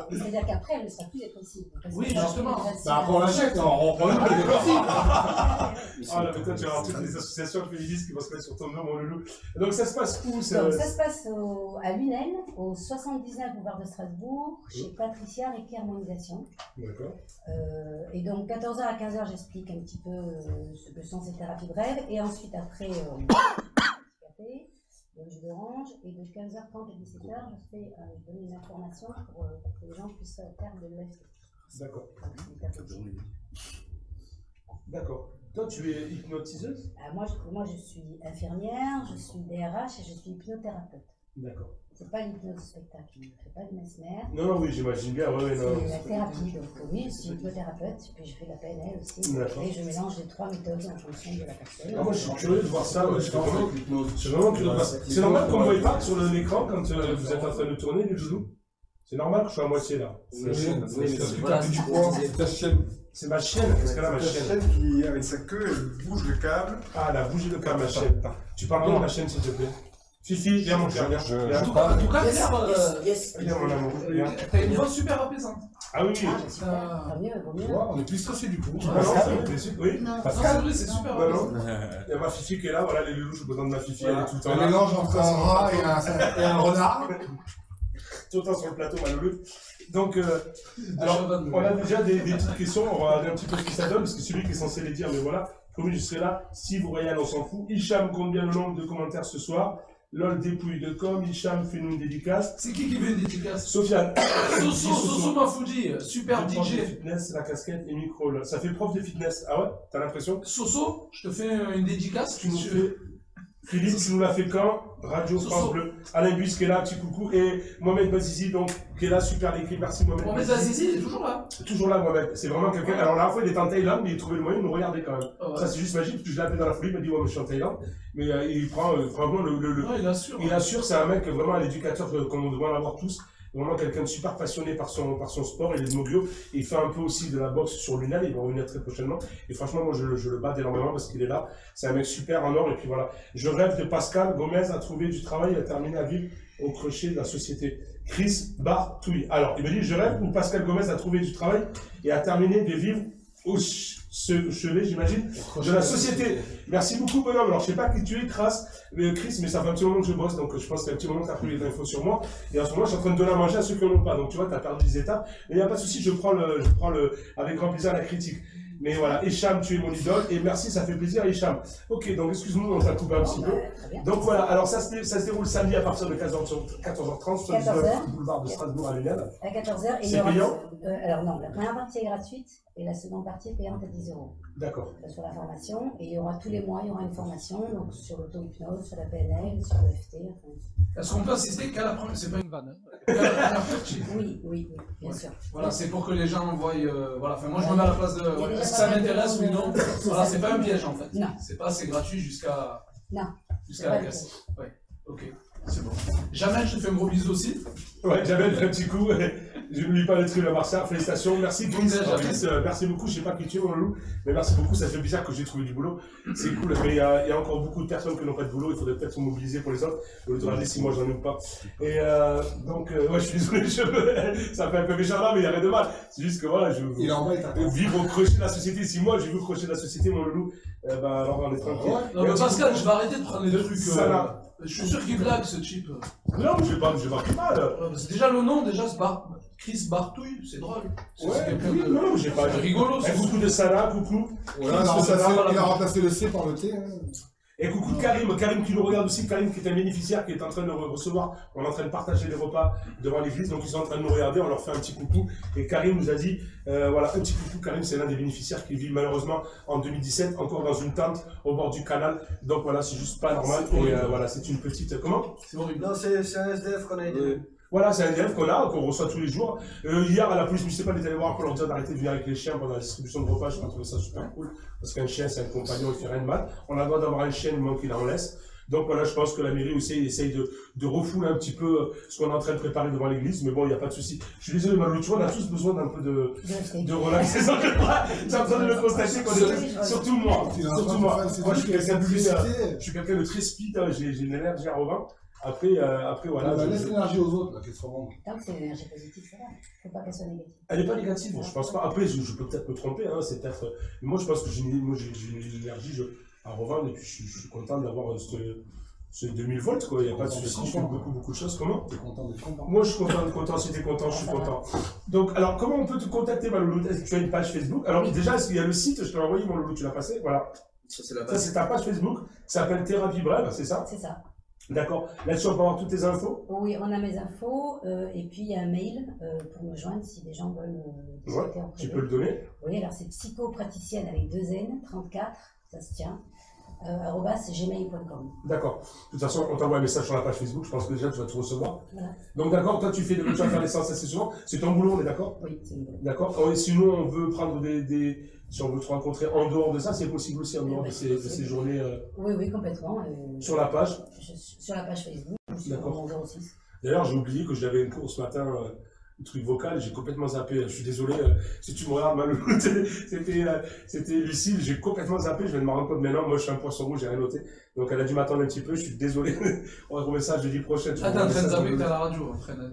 C'est-à-dire qu'après, elle ne sera plus dépressive. Oui, justement. Après, on l'achète, on reprend une dépressive. Ah là, mais toi, tu vas avoir toutes les associations féministes qui vont se mettre sur ton nom, mon loulou. Donc, ça se passe où? Ça se passe à Lunel, au 79 boulevard de Strasbourg, chez Patricia Reiki Harmonisation. D'accord. Et donc, 14h à 15h, j'explique un petit peu ce que sont ces thérapies brèves. Et ensuite, après, café, le jus d'orange. Et de 15h30 à 17h, je donne une information pour que les gens puissent faire de l'EFT. D'accord. D'accord. Toi, tu es hypnotiseuse? Moi, je suis infirmière, je suis DRH et je suis hypnothérapeute. D'accord. C'est pas l'hypnose spectacle, je ne fais pas de mesmer. Non, oui, j'imagine bien. Ouais, non. C'est la thérapie, donc oui, je suis hypnothérapeute, puis je fais de la PNL aussi. Et je mélange les 3 méthodes en fonction de la personne. Ah, moi, je suis curieux de voir ça. Ouais, c'est vraiment curieux de voir ça. C'est normal qu'on ne voie pas sur l'écran quand vous êtes en train de tourner, les joujoux? C'est normal que je sois à moitié là. C'est ta chaîne. C'est ma chienne, qu'est-ce qu'elle a ma chienne? Ta chaîne qui, avec sa queue, elle bouge le câble. Ah, elle a bougé le câble, ma chienne. Tu parles bien de ma chienne, s'il te plaît. Fifi, viens mon cœur, viens. En tout cas, Viens mon amour. T'as une voix super apaisante. Ah oui, Tant mieux, vaut mieux. On est plus stressé du coup. Oui. Pascal, c'est super apaisant. Il y a ma Fifi qui est là, voilà les loulous, j'ai besoin de ma Fifi, elle est tout le temps là. Un mélange entre un rat et un renard. Tout le temps sur le plateau, ma loulou. Donc, alors, on a déjà des petites questions, on va regarder un petit peu ce que ça donne, parce que celui qui est censé les dire, mais voilà, promis, je serai là. Si vous voyez, on s'en fout. Hicham compte bien le nombre de commentaires ce soir. LOL dépouille de com, Hicham fait nous une dédicace. C'est qui veut une dédicace? Sofiane. Soso Mafoudi, super DJ. Prof de fitness, la casquette et micro. Ça fait prof de fitness. Ah ouais? T'as l'impression? Soso, je te fais une dédicace. Tu nous fais. Philippe, tu nous l'as fait quand? Radio France Bleu. Alain Bus qui est là, petit coucou. Et Mohamed Bazizi, donc, qui est là, super l'équipe. Merci Mohamed. Mohamed Bazizi, il est toujours là. Toujours là, Mohamed. C'est vraiment quelqu'un. Alors, la dernière fois, il était en Thaïlande, mais il trouvait le moyen de nous regarder quand même. Oh, ouais. Ça, c'est juste magique, parce que je l'ai appelé dans la folie, il m'a dit, ouais, mais je suis en Thaïlande. Mais il prend vraiment Ouais, il assure. Il assure, c'est un mec vraiment un éducateur comme on doit l'avoir tous. Vraiment quelqu'un de super passionné par son sport, il est de Moglio, et il fait un peu aussi de la boxe sur Lunel, il va revenir très prochainement, et franchement moi je le bats énormément parce qu'il est là, c'est un mec super en or, et puis voilà. Je rêve de Pascal Gomez à trouver du travail et à terminer à vivre au crochet de la société. Chris Bartouille. Alors, il me dit, je rêve où Pascal Gomez a trouvé du travail et a terminé de vivre au chevet, j'imagine, de la société. Merci beaucoup, bonhomme. Alors, je sais pas qui tu es, Chris, mais ça fait un petit moment que je bosse, donc je pense qu'il y a un petit moment que tu as pris les infos sur moi. Et en ce moment, je suis en train de donner à manger à ceux qui n'en ont pas. Donc, tu vois, tu as perdu des étapes. Mais il n'y a pas de souci, je prends avec grand plaisir la critique. Mais voilà, Hicham, tu es mon idole. Et merci, ça fait plaisir, Hicham. Ok, donc excuse-nous, on t'a coupé un petit peu. Donc voilà, alors ça se déroule samedi à partir de 14h30 sur le boulevard de Strasbourg à Lunel. À 14h. C'est payant alors non, la première partie est gratuite et la seconde partie est payante à 10 €. D'accord. Sur la formation. Et il y aura tous les mois, il y aura une formation donc sur l'auto-hypnose, sur la PNL, sur l'EFT. Est-ce qu'on peut assister qu'à la première? C'est pas une vanne. Oui, bien sûr. Voilà, c'est pour que les gens voient. Voilà, enfin, moi je me mets à la place de. Est-ce que ça m'intéresse ou non? Voilà, c'est pas un piège en fait. Non. C'est gratuit jusqu'à. Non. Jusqu'à la caisse. Ouais, ok. C'est bon. Jamel, je te fais un gros bisou aussi. Ouais, Jamel, un petit coup. Je n'oublie pas le truc à Marseille. Félicitations. Merci Chris. Merci beaucoup. Je sais pas qui tu es, mon loup, mais merci beaucoup. Ça fait bizarre que j'ai trouvé du boulot. C'est cool. Mais il y a encore beaucoup de personnes qui n'ont pas de boulot. Il faudrait peut-être se mobiliser pour les autres. Au lieu de regarder si moi j'en ai ou pas. Et donc, ouais, je suis désolé. Ça fait un peu méchant là, mais il n'y a rien de mal. C'est juste que voilà, je veux vivre au crochet de la société. Si moi je veux au crochet de la société, mon loulou, alors on est tranquille. Non, mais Pascal, je vais arrêter de prendre les trucs. Je suis sûr qu'il blague ce type. Non, je marque mal. Déjà le nom, c'est Chris Bartouille, c'est drôle. Ouais, oui, non, j'ai pas. C'est rigolo. Coucou de Salah, coucou. Voilà, il a remplacé le C par le T. Et coucou Karim qui nous regarde aussi, Karim qui est un bénéficiaire qui est en train de recevoir, on est en train de partager les repas devant l'église, donc ils sont en train de nous regarder, on leur fait un petit coucou. Et Karim nous a dit, voilà, un petit coucou, Karim c'est l'un des bénéficiaires qui vit malheureusement en 2017, encore dans une tente au bord du canal, donc voilà, c'est juste pas normal, et voilà, c'est une petite, comment? C'est horrible. Non, c'est un SDF qu'on a aidé. Voilà, c'est un élève qu'on reçoit tous les jours. Hier, à la police municipale, ils allaient voir pour leur dire d'arrêter de venir avec les chiens pendant la distribution de repas. Je trouve ça super cool. Parce qu'un chien, c'est un compagnon, il fait rien de mal. On a le droit d'avoir un chien, du moment qu'il en laisse. Donc voilà, je pense que la mairie aussi essaye de refouler un petit peu ce qu'on est en train de préparer devant l'église. Mais bon, il n'y a pas de souci. Je suis désolé, Malou, tu vois, on a tous besoin d'un peu de relaxation. J'ai besoin de le constater qu'on est surtout moi. Surtout moi. Moi, je suis quelqu'un de très speed. J'ai une énergie à revendre. Après, voilà. Laisse l'énergie aux autres, qu'elle se revende. Tant que c'est une énergie positive, ça va. Il ne faut pas qu'elle soit négative. Elle n'est pas négative, je pense pas. Après, je peux peut-être me tromper, hein, c'est peut-être. Mais moi, je pense que j'ai une énergie à revendre et puis je suis content d'avoir ce 2000 volts, quoi. Il n'y a pas de souci, je fais beaucoup de choses. Comment? T'es content d'être content. Moi, je suis content. Si t'es content, je suis content. Donc, alors, comment on peut te contacter, ma loulou? Est-ce que tu as une page Facebook? Alors, déjà, est-ce qu'il y a le site? Je te l'ai envoyé, mon loulou, tu l'as passé? Voilà. Ça, c'est ta page Facebook qui s'appelle Thérapie Brève, c'est ça? C'est ça. D'accord. Là-dessus, on peut avoir toutes tes infos? Oui, on a mes infos. Et puis, il y a un mail pour me joindre si des gens veulent discuter en privé. Tu peux le donner? Oui, alors c'est psychopraticienne avec 2 N, 34, ça se tient, @gmail.com. D'accord. De toute façon, on t'envoie un message sur la page Facebook. Je pense que déjà, tu vas tout recevoir. Voilà. Donc, d'accord, toi, tu vas faire les séances assez souvent. C'est ton boulot, on est d'accord? Oui, c'est mon boulot. D'accord. Et sinon, on veut prendre si on veut te rencontrer en dehors de ça, c'est possible aussi en dehors de ces journées. Oui, complètement. Sur la page? Sur la page Facebook, d'accord. Sur mon 06. D'ailleurs, j'ai oublié que j'avais une cours ce matin, un truc vocal, j'ai complètement zappé. Je suis désolé, si tu me regardes mal, c'était Lucille, j'ai complètement zappé, je viens de me rendre compte maintenant, moi je suis un poisson rouge, j'ai rien noté. Donc elle a dû m'attendre un petit peu, je suis désolé. On va retrouver ça jeudi prochain. Ah, t'es en train de zapper que t'es à la radio, en train de...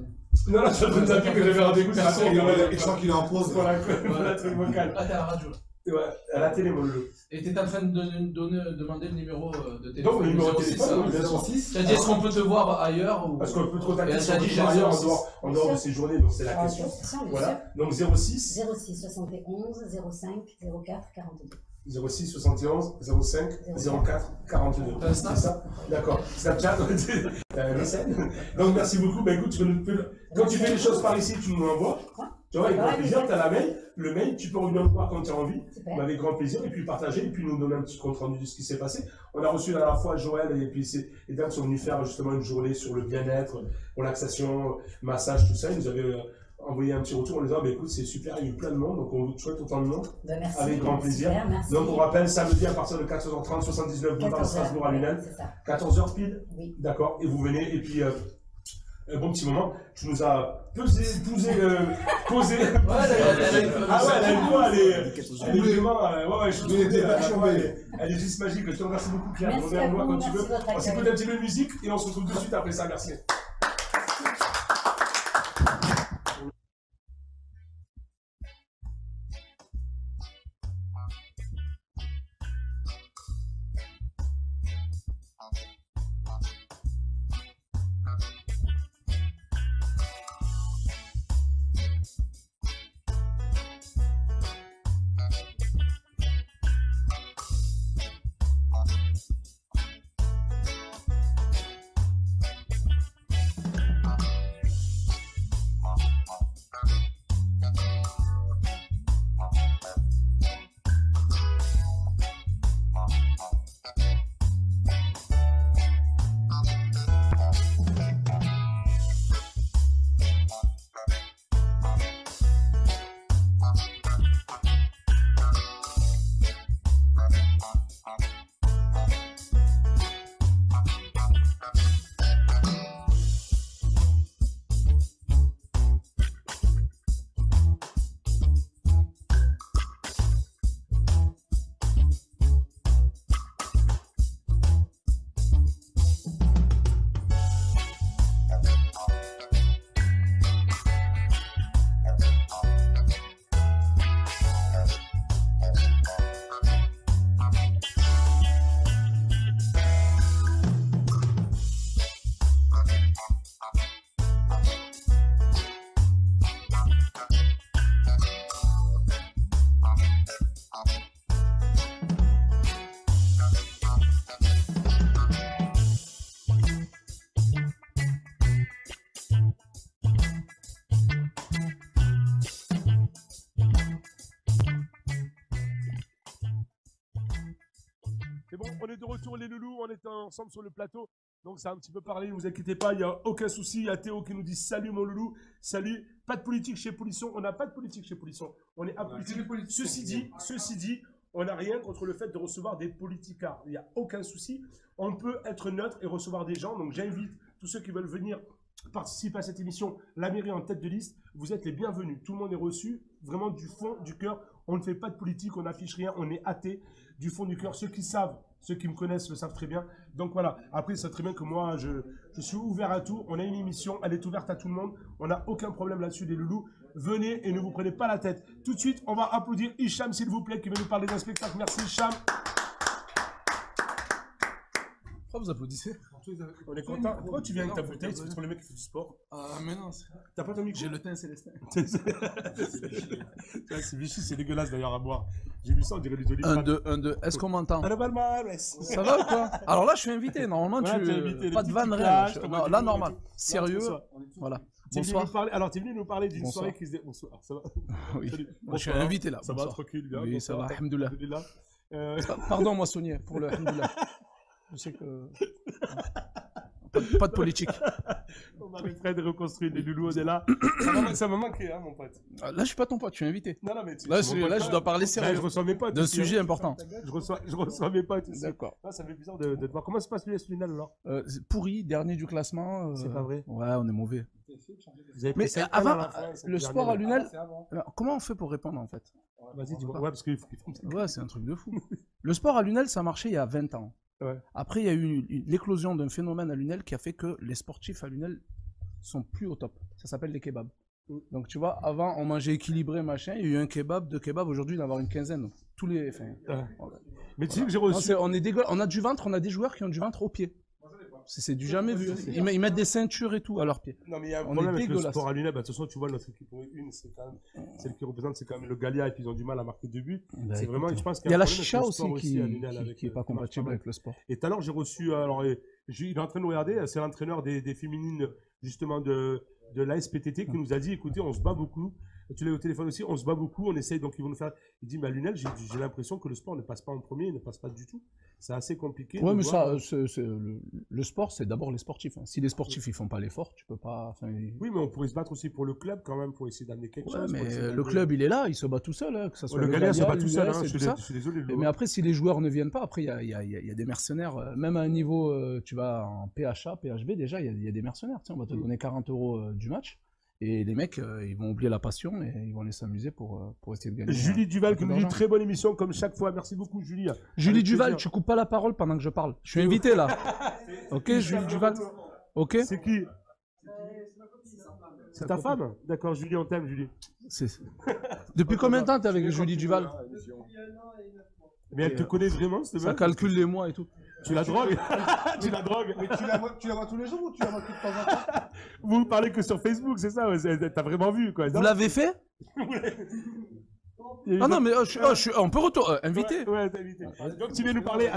Non, je suis en train de zapper que j'avais rendez-vous. Je sens qu'il est en pause. Voilà, truc vocal. Ah, t'es à la radio. Ouais, à la télé, mon loulou. Et t'es en train de demander le numéro de téléphone. Donc, le numéro de téléphone, 06. Tu as dit, est-ce qu'on peut te voir ailleurs ou... Parce qu'on peut te contacter ailleurs en dehors de ces journées, donc c'est la question. Voilà, donc 06. 06 71 05 04 42. 06 71 05 04 42. C'est ça? D'accord. Snapchat, donc merci beaucoup. Bah écoute, quand tu fais les choses par ici, tu nous l'envoies. Tu vois, avec grand plaisir, tu as la mail. Le mail, tu peux revenir le voir quand tu as envie. Mais avec grand plaisir. Et puis partager, et puis nous donner un petit compte rendu de ce qui s'est passé. On a reçu la dernière fois Joël, et puis les dames sont venues faire justement une journée sur le bien-être, relaxation, massage, tout ça. Ils nous avaient envoyé un petit retour en disant, bah, écoute, c'est super, il y a eu plein de monde, donc on vous souhaite autant de monde. Merci, avec grand plaisir. Super, merci. Donc on rappelle, samedi à partir de 14h30, 79 boulevard de Strasbourg à Lunel. 14h pile. Oui. D'accord. Et vous venez, et puis un bon petit moment. Tu nous as posé. Ouais, elle est juste magique. Je te remercie beaucoup, Pierre. Reviens à moi quand tu veux. On s'écoute un petit peu de musique et on se retrouve tout de suite après ça. Merci. retour les loulous, on est ensemble sur le plateau. Donc ça a un petit peu parlé, ne vous inquiétez pas, il n'y a aucun souci. Il y a Théo qui nous dit salut mon loulou, salut. Pas de politique chez Polisson, on n'a pas de politique chez Polisson. On est apolitique. Ceci dit, on n'a rien contre le fait de recevoir des politicards. Il n'y a aucun souci. On peut être neutre et recevoir des gens. Donc j'invite tous ceux qui veulent venir participer à cette émission, la mairie en tête de liste, vous êtes les bienvenus. Tout le monde est reçu, vraiment du fond, du cœur. On ne fait pas de politique, on n'affiche rien, on est athée du fond du cœur. Ceux qui savent, ceux qui me connaissent le savent très bien. Donc voilà, après, c'est très bien que moi, je suis ouvert à tout. On a une émission, elle est ouverte à tout le monde. On n'a aucun problème là-dessus, les loulous. Venez et ne vous prenez pas la tête. Tout de suite, on va applaudir Hicham, s'il vous plaît, qui va nous parler d'un spectacle. Merci, Hicham. Pourquoi vous applaudissez? On est content. Pourquoi tu viens avec ta bouteille? C'est pour le mec qui fait du sport. Ah, mais non. T'as pas ton micro? J'ai le teint célestin. C'est Vichy, c'est dégueulasse d'ailleurs à boire. J'ai vu ça, on dirait du olives. 1, 2, 1, 2. Est-ce qu'on m'entend? Ça va ou quoi? Alors là, je suis invité. Normalement, voilà, tu invité, pas de vanne, rien. Non, là, normal. Sérieux. Voilà. Bonsoir. Alors, t'es venu nous parler d'une soirée qui se dé... Bonsoir, ça va? Oui. Je suis invité là. Ça va, tranquille, bien. Oui, ça va, alhamdoulilah. Pardon, moi, Sonia, pour le alhamdoulilah. Je sais que... Pas de politique. On arrêterait de reconstruire des loulous, on est là. Ça m'a manqué, hein, mon pote. Là, je suis pas ton pote, je suis invité. Non, mais là, je dois parler sérieux. Je reçois mes potes. D'un sujet important. Je reçois mes potes aussi. D'accord. Ça fait bizarre de te voir. Comment se passe l'US Lunel alors? Pourri, dernier du classement. C'est pas vrai? Ouais, on est mauvais. Mais avant, le sport à Lunel, comment on fait pour répondre en fait? Vas-y, dis-moi. Ouais, parce que ouais, c'est un truc de fou. Le sport à Lunel, ça marchait il y a 20 ans. Ouais. Après, il y a eu l'éclosion d'un phénomène à Lunel qui a fait que les sportifs à Lunel sont plus au top. Ça s'appelle les kebabs. Donc, tu vois, avant, on mangeait équilibré, machin. Il y a eu un kebab, 2 kebabs. Aujourd'hui, il va y en avoir une quinzaine. Donc, tous les. Enfin, mais tu sais que j'ai reçu. Non, on a du ventre, on a des joueurs qui ont du ventre aux pieds. C'est du jamais vu. Ils mettent des ceintures et tout à leurs pieds. Non, mais il y a un problème avec le sport à Lunel. De toute façon, tu vois, notre équipe une, c'est quand même celle qui représente, c'est quand même le Galia, et puis ils ont du mal à marquer 2 buts. C'est vraiment, je pense qu'il y a la chicha aussi qui est pas compatible avec le sport. Et tout à l'heure, j'ai reçu, alors, il est en train de nous regarder, c'est l'entraîneur des féminines, justement, de l'ASPTT, qui nous a dit, écoutez, on se bat beaucoup. Tu l'as au téléphone aussi, on se bat beaucoup, on essaye, donc ils vont nous faire. Il dit, mais à Lunel, j'ai l'impression que le sport ne passe pas en premier, il ne passe pas du tout. C'est assez compliqué. Ouais, mais ça, le sport, c'est d'abord les sportifs. Hein. Si les sportifs ils font pas l'effort, tu peux pas. Oui, mais on pourrait se battre aussi pour le club quand même, pour essayer d'amener quelque chose. Mais le club, il est là, il se bat tout seul. Hein, que ça soit le Galia se bat tout seul. Hein, je suis désolé. Mais après, si les joueurs ne viennent pas, après, il y a des mercenaires. Même à un niveau, tu vas en PHA, PHB, déjà, il y a des mercenaires. Tiens, on va te donner 40 € du match. Et les mecs, ils vont oublier la passion et ils vont aller s'amuser pour essayer de gagner. Julie Duval qui nous dit très bonne émission comme chaque fois. Merci beaucoup, Julie. Julie Duval, tu coupes pas la parole pendant que je parle. Je suis invité là. Ok, Julie Duval. Ok. C'est qui? C'est ta femme? D'accord, Julie, on t'aime, Julie. Depuis combien de temps t'es avec Julie Duval? Mais elle te connaît vraiment, cette Ça calcule les mois et tout. Tu la drogues? Tu la drogues? Mais tu la vois tous les jours ou tu la vois que de temps en temps? Vous parlez que sur Facebook, c'est ça? T'as vraiment vu, quoi. Vous l'avez fait? Ah non, mais on peut retourner. Invité? Ouais, t'es invité. Donc tu viens nous parler.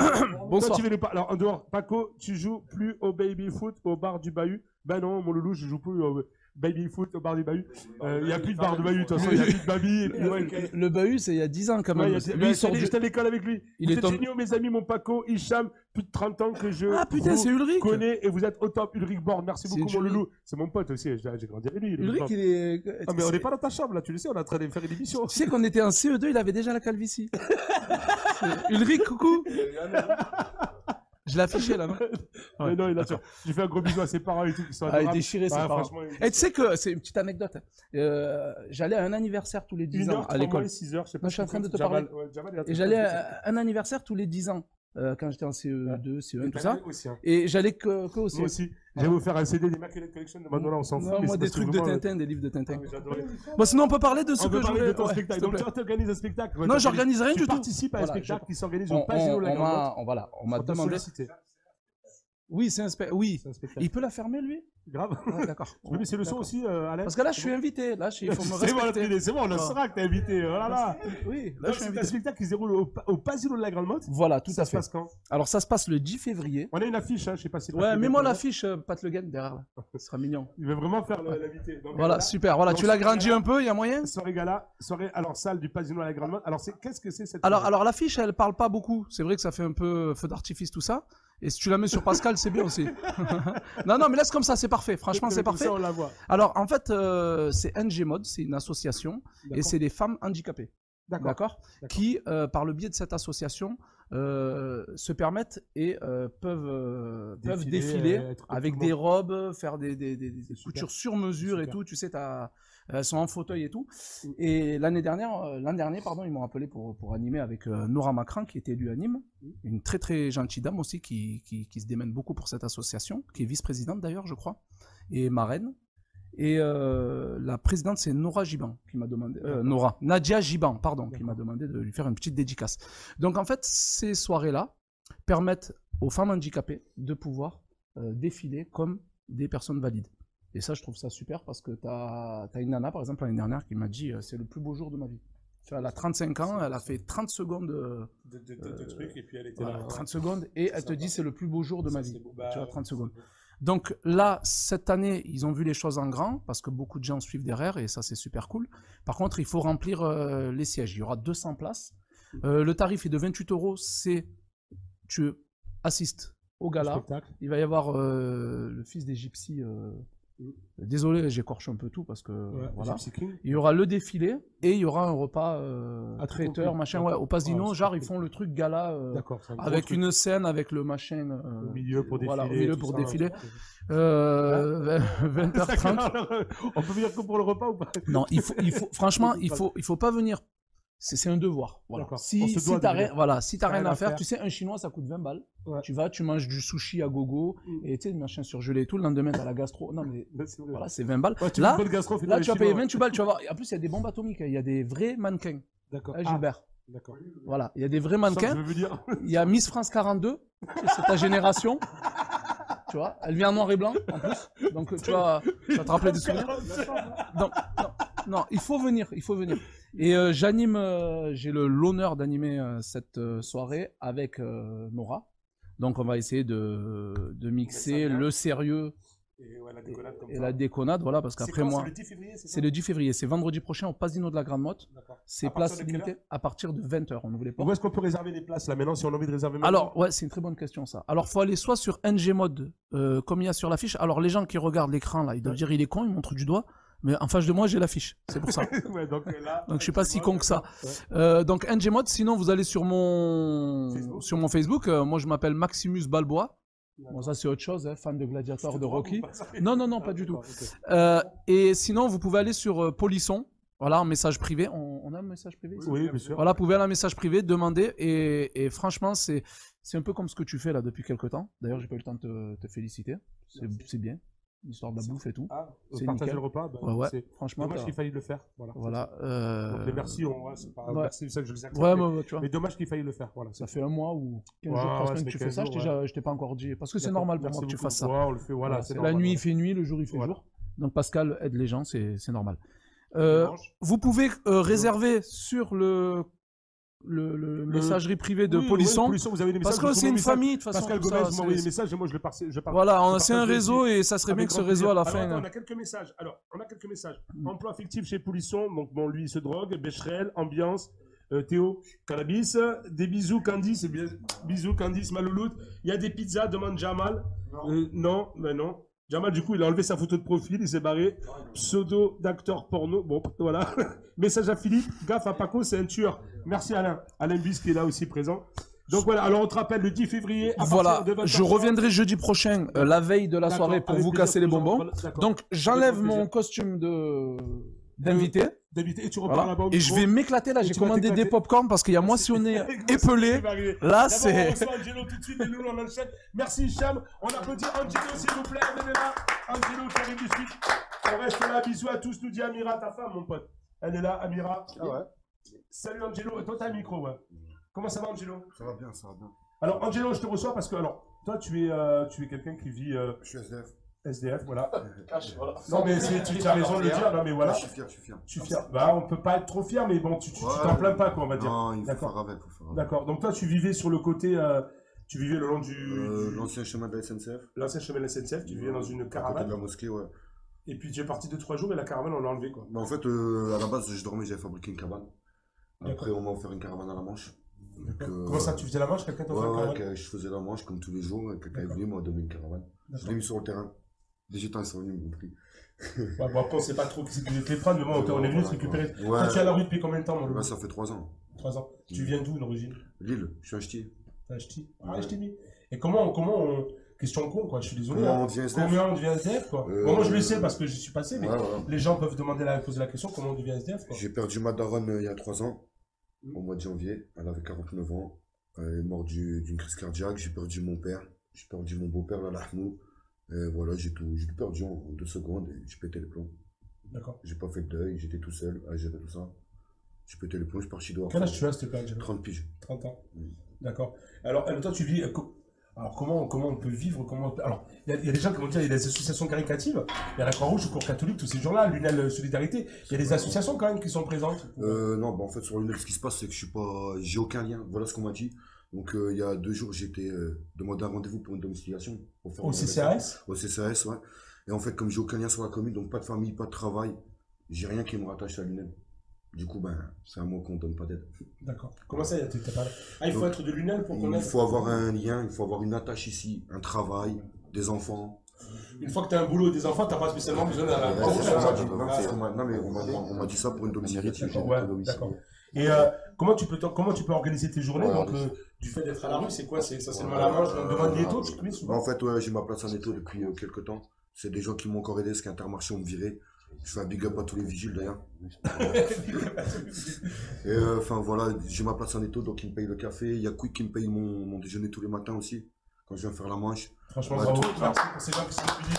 Bonsoir. Alors en dehors, Paco, tu joues plus au baby foot au bar du Bahut? Ben non, mon loulou, je joue plus au baby foot au bar du Bahut. Il n'y a plus de bar du Bahut, de toute façon, il n'y a plus de baby. Le Bahut, c'est il y a 10 ans quand même. J'étais à l'école avec lui. Vous êtes géniaux, mes amis, mon Paco, Hicham, plus de 30 ans que je c'est Ulrich. connais et vous êtes au top. Ulrich Born, merci beaucoup, mon loulou. C'est mon pote aussi, j'ai grandi avec lui. Ulrich, il est. Ah, mais on n'est pas dans ta chambre là, tu le sais, on est en train de faire une émission. Tu sais qu'on était en CE2, il avait déjà la calvitie. Ulrich, coucou. Je l'ai affiché là, non? Ouais, mais non, il a sûr. J'ai fait un gros bisou à ses parents et tout. Qui sont déchirés, ses parents. Et tu sais que, c'est une petite anecdote. J'allais à un anniversaire tous les 10 ans à l'école. 6 heures, je sais pas. Non, je suis en train de te parler. Et j'allais à un anniversaire tous les 10 ans. Quand j'étais en CE2, CE1, tout ça. Et j'allais que au CE1. Moi aussi. J'allais vous faire un CD des Immaculate Collection de Madonna, on s'en fout. Non, moi des trucs de Tintin, des livres de Tintin. Bon, sinon on peut parler de ce que je voulais. De ton spectacle. Donc tu organises un spectacle. Non, j'organise rien du tout. Tu participes à un spectacle qui s'organise au Paseo La Garnotte. On m'a demandé. Oui, c'est un spectacle. Oui. Il peut la fermer, lui? Grave. Ouais, d'accord. Oui, mais c'est le son aussi, Alain. Parce que là, je suis invité. Là, il faut me respecter. C'est bon, on le saura que t'es invité. Voilà. Oui, là, je suis invité. C'est un spectacle qui se déroule au Pasino de la Grande Motte. Voilà, tout à fait. Ça se passe quand? Alors, ça se passe le 10 février. On a une affiche, hein, je sais pas si. Ouais, mets-moi l'affiche, Pat Le Guen, derrière. Là. Ce sera mignon. Il veut vraiment faire l'invité. Voilà, super. Voilà, tu l'as grandi un peu, il y a moyen? Soirée gala, alors salle du Pasino à la Grande Motte. Alors, qu'est-ce que c'est cette. Alors l'affiche, elle parle pas beaucoup. C'est vrai que ça fait un peu feu d'artifice, tout ça. Et si tu la mets sur Pascal, c'est bien aussi. non, mais laisse comme ça, c'est parfait. Franchement, c'est parfait. Ça, on la voit. Alors, en fait, c'est NG Mode, c'est une association et c'est des femmes handicapées. D'accord. Qui, par le biais de cette association, se permettent et peuvent défiler avec des robes, faire des coutures sur mesure et tout. Tu sais, elles sont en fauteuil et tout. Et l'an dernier, ils m'ont appelé pour animer avec Nora Macran, qui était élue à Nîmes, une très très gentille dame aussi qui se démène beaucoup pour cette association, qui est vice-présidente d'ailleurs, je crois, et marraine. Et la présidente, c'est Nora Giban qui m'a demandé, Nadia Giban, pardon, qui m'a demandé de lui faire une petite dédicace. Donc en fait, ces soirées-là permettent aux femmes handicapées de pouvoir défiler comme des personnes valides. Et ça, je trouve ça super parce que t'as une nana, par exemple, l'année dernière, qui m'a dit c'est le plus beau jour de ma vie. Elle a 35 ans, elle a fait 30 secondes de trucs, et puis elle était là. 30 secondes, et elle te dit c'est le plus beau jour de ma vie. Tu vois, 30 secondes. Donc là, cette année, ils ont vu les choses en grand, parce que beaucoup de gens suivent derrière, et ça, c'est super cool. Par contre, il faut remplir les sièges. Il y aura 200 places. Le tarif est de 28 €. Tu assistes au gala. Il va y avoir le fils des Gypsies. Désolé, j'écorche un peu tout parce que voilà. Il y aura le défilé et il y aura un repas traiteur, machin. Ouais, au Pasino, genre ils font le truc gala avec une scène avec le machin au milieu pour défiler. Voilà, au milieu pour défiler. 20h30. On peut venir que pour le repas ou pas? Non, il faut franchement, il faut pas venir. C'est un devoir. Voilà. Si t'as rien à faire, tu sais, un chinois ça coûte 20 balles. Ouais. Tu vas, tu manges du sushi à gogo et tu sais, machin surgelé et tout. Le lendemain, t'as la gastro. Non, mais voilà, c'est 20 balles. Ouais, là, tu vas payer 28 balles. Tu vas voir. En plus, il y a des bombes atomiques. Il y a des vrais mannequins. D'accord. Gilbert. D'accord. Voilà, il y a des vrais mannequins. Il y a Miss France 42. C'est ta génération. Tu vois, elle vient en noir et blanc en plus. Donc, tu vas te rappeler des souvenirs. Donc, non, il faut venir. Et j'anime, j'ai l'honneur d'animer cette soirée avec Nora. Donc on va essayer de mixer le sérieux et la déconnade, voilà, parce qu'après moi, c'est le 10 février, c'est vendredi prochain au Pasino de la Grande Motte. C'est place limitée à partir de 20h, on ne voulait pas. Où est-ce qu'on peut réserver des places là maintenant si on a envie de réserver maintenant? Alors ouais, c'est une très bonne question ça. Alors faut aller soit sur NG Mode, comme il y a sur l'affiche. Alors les gens qui regardent l'écran là, ils doivent dire il est con, il montre du doigt. Mais en face de moi, j'ai l'affiche. C'est pour ça. Ouais, donc je suis pas si con que ça. Donc NG Mode, sinon vous allez sur mon Facebook. Moi, je m'appelle Maximus Balboa. Bon, ça c'est autre chose, hein, fan de Gladiator, de Rocky. Non, pas du tout. Et sinon, vous pouvez aller sur Polisson. Voilà, en message privé. On a un message privé ici? Oui, bien sûr. Voilà, vous pouvez aller en message privé, demander. Et franchement, c'est un peu comme ce que tu fais là depuis quelques temps. D'ailleurs, j'ai pas eu le temps de te féliciter. C'est bien. L'histoire de la bouffe et tout. C'est partager le repas. Ouais, franchement. Dommage qu'il faille le faire. Voilà. Donc les merci, c'est pas merci, c'est ça que je les accepte. Ouais, tu vois. Mais dommage qu'il faille le faire. Voilà. Ça fait un mois ou 15 jours, 3 semaines que tu fais ça. Je t'ai pas encore dit. Parce que c'est normal pour moi que tu fasses ça. On le fait, voilà. La nuit, il fait nuit, le jour, il fait jour. Donc Pascal aide les gens, c'est normal. Vous pouvez réserver sur le messagerie privée de Polisson, vous avez des messages, parce que c'est une famille de toute façon. Pascal Gomez m'a envoyé des messages et moi je le partage. Voilà, c'est un réseau et ça serait bien que ce réseau à la fin. On a quelques messages. Emploi fictif chez Polisson. Donc bon, lui il se drogue. Becherel, ambiance. Théo, cannabis. Des bisous Candice, bisous Candice Malouloute. Il y a des pizzas, demande Jamal. Non. Jamal, du coup, il a enlevé sa photo de profil, il s'est barré. Pseudo d'acteur porno. Bon, voilà. Message à Philippe. Gaffe à Paco, c'est un tueur. Merci Alain. Alain Bis qui est là aussi présent. Donc voilà, alors on te rappelle le 10 février. Voilà, je reviendrai jeudi prochain, la veille de la soirée, pour vous casser les bonbons. Donc j'enlève mon costume d'invité. Et tu repars là-bas. Et je vais m'éclater là, j'ai commandé des popcorn parce qu'il y a moissonné épelé. Là, c'est. On reçoit Angelo tout de suite et nous on enchaîne. Merci Hicham. On applaudit Angelo s'il vous plaît. Venez là. Angelo qui arrive du sud. On reste là. Bisous à tous, nous dit Amira, ta femme, mon pote. Elle est là, Amira. Ah ouais. Salut Angelo. Et toi, t'as un micro, ouais. Comment ça va, Angelo? Ça va bien, ça va bien. Alors, Angelo, je te reçois parce que, alors, toi, tu es quelqu'un qui vit. Je suis SDF. SDF, voilà. Voilà. Non, mais tu as raison de le dire. Non, mais voilà. Je suis fier, je suis fier. Je suis fier. Bah, on peut pas être trop fier, mais bon, tu t'en plains pas, quoi, on va dire. Non, il faut faire avec. D'accord. Donc, toi, tu vivais sur le côté. Tu vivais le long du. L'ancien chemin de la SNCF. L'ancien chemin de la SNCF, tu vivais dans une caravane. À côté de la mosquée, ouais. Et puis, tu es parti 2-3 jours et la caravane, on l'a enlevée, quoi. Bah, en fait, à la base, je dormais, j'avais fabriqué une cabane. Après, on m'a offert une caravane à la Manche. Comment ça, tu faisais la Manche? Quelqu'un t'a offert une caravane? Je faisais la Manche comme tous les jours. Quelqu'un est venu, m'a donné une caravane. Je l'ai mis sur le terrain. Les gitans, ils sont venus, ils m'ont pris. Bon, après, on sait pas trop qui c'est qui veut te les prendre, mais bon, on est venu te récupérer. Toi, tu es à la rue depuis combien de temps, mon loup? Ça fait 3 ans. 3 ans. Tu viens d'où, d'origine? Lille, je suis un ch'ti. T'es un ch'ti? Ah, je t'ai mis. Et comment on. Question con, quoi, je suis désolé. Comment on devient SDF? Comment on devient SDF, quoi? Bon, moi, je le sais parce que j'y suis passé, mais voilà. les gens peuvent poser la question comment on devient SDF, quoi. J'ai perdu ma daronne il y a 3 ans, au mois de janvier. Elle avait 49 ans. Elle est morte d'une crise cardiaque. J'ai perdu mon père. J'ai perdu mon beau-père, là, Lahmou. Et voilà, j'ai tout perdu en 2 secondes et j'ai pété les plombs. D'accord. J'ai pas fait de deuil, j'étais tout seul à gérer tout ça. J'ai pété les plombs, je suis parti dehors. Quel âge tu as, s'il te plaît? 30 piges. 30 ans. D'accord. Alors, toi, tu vis. Alors, comment on peut vivre Alors, il y a des gens qui vont dire il y a des associations caritatives. Il y a la Croix-Rouge, le Cours catholique, tous ces jours-là, l'UNEL Solidarité. Il y a des associations quand même qui sont présentes. Non, bah en fait, sur l'UNEL, ce qui se passe, c'est que j'ai aucun lien. Voilà ce qu'on m'a dit. Donc, il y a 2 jours, j'ai été demandé un rendez-vous pour une domiciliation. Au CCAS? Au CCAS, ouais. Et en fait, comme j'ai aucun lien sur la commune, donc pas de famille, pas de travail, j'ai rien qui me rattache à l'UNEL. Du coup, ben, c'est à moi qu'on donne pas d'aide. D'accord. Comment ça, t'as parlé? Ah, il faut être de l'UNEL pour qu'on aide? Il faut avoir un lien, il faut avoir une attache ici, un travail, des enfants. Une fois que tu as un boulot et des enfants, tu n'as pas spécialement besoin d'un. Non, mais on m'a dit ça pour une domiciliation. Ouais, d'accord. Et comment tu peux organiser tes journées? Donc, du fait d'être à la rue, c'est quoi? C'est essentiellement la Manche, donc devant l'étau, tu cuis souvent? En fait, ouais, j'ai ma place en étau depuis quelques temps. C'est des gens qui m'ont encore aidé, ce qu'Intermarché ont me viré. Je fais un big up à tous les vigiles d'ailleurs. Et enfin voilà, j'ai ma place en étau, donc ils me payent le café. Il y a Quick qui me paye mon déjeuner tous les matins aussi, quand je viens faire la Manche. Franchement, bravo. Merci pour ces gens qui se mobilisent.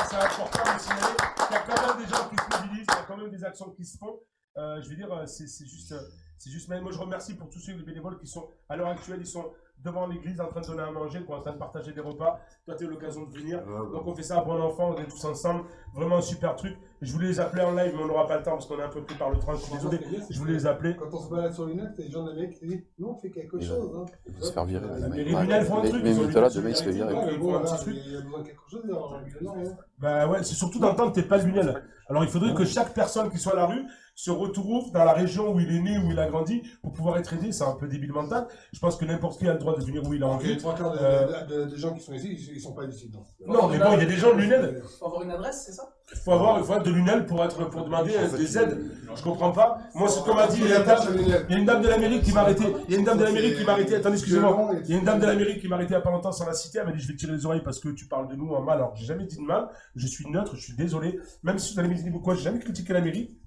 C'est important de signaler qu'il y a quand même des gens qui se mobilisent, il y a quand même des actions qui se font. Je veux dire, c'est juste, mais moi je remercie pour tous ceux les bénévoles qui sont, à l'heure actuelle, ils sont devant l'église en train de donner à manger, en train de partager des repas. Toi, tu as eu l'occasion de venir. Donc, on fait ça à bon enfant, on est tous ensemble. Vraiment un super truc. Je voulais les appeler en live, mais on n'aura pas le temps parce qu'on est un peu pris par le train. Je suis désolé. Je voulais les appeler. Quand on se balade sur l'UNEL, c'est les gens de l'Amérique qui disent nous, on fait quelque chose. Hein. Il faut se faire virer. Mais les l'UNEL font un truc. Mais Mitola, demain, il se fait virer. Il y a besoin de quelque chose. Bah ouais, c'est surtout d'entendre que tu n'es pas l'UNEL. Alors, il faudrait que chaque personne qui soit à la rue se retrouve dans la région où il est né, où il a grandi, pour pouvoir être aidé. C'est un peu débile mental. Je pense que n'importe qui a le droit de venir où il a envie. Les 3/4 des gens qui sont ici, ils ne sont pas ici. Non, mais bon, il y a des gens de l'UNEL. Il faut avoir une adresse, c'est ça? Il faut avoir de l'UNEL pour demander des aides. Je comprends pas. Moi, c'est comme a dit, il y a une dame de l'Amérique qui m'a arrêté. Il y a une dame de l'Amérique qui m'a arrêté. Attendez, excusez-moi. Il y a une dame de l'Amérique qui m'a arrêté il n'y a pas longtemps sans la citer. Elle m'a dit, je vais te tirer les oreilles parce que tu parles de nous en mal. Alors, j'ai jamais dit de mal. Je suis neutre, je suis désolé. Même si vous allez me dire pourquoi, j'ai jamais critiqué la mairie.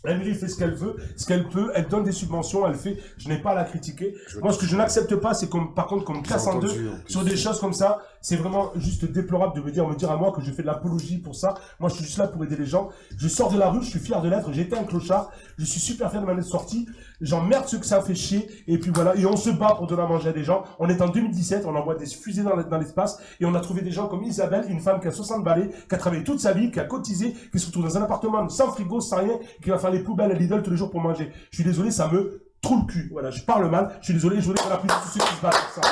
La mairie fait ce qu'elle veut, ce qu'elle peut, elle donne des subventions, elle fait, je n'ai pas à la critiquer. Moi, ce que je n'accepte pas, c'est par contre qu'on me casse en deux sur des choses comme ça. C'est vraiment juste déplorable de me dire à moi que je fais de l'apologie pour ça. Moi, je suis juste là pour aider les gens. Je sors de la rue, je suis fier de l'être, j'ai été un clochard, je suis super fier de m'en être sorti. J'emmerde ceux que ça fait chier, et puis voilà. Et on se bat pour donner à manger à des gens. On est en 2017, on envoie des fusées dans l'espace, et on a trouvé des gens comme Isabelle, une femme qui a 60 balais, qui a travaillé toute sa vie, qui a cotisé, qui se retrouve dans un appartement sans frigo, sans rien, qui va faire les poubelles à Lidl tous les jours pour manger. Je suis désolé, ça me trouve le cul. Voilà, je parle mal, je suis désolé, je voulais qu'on appuie tous ceux qui se battent pour ça.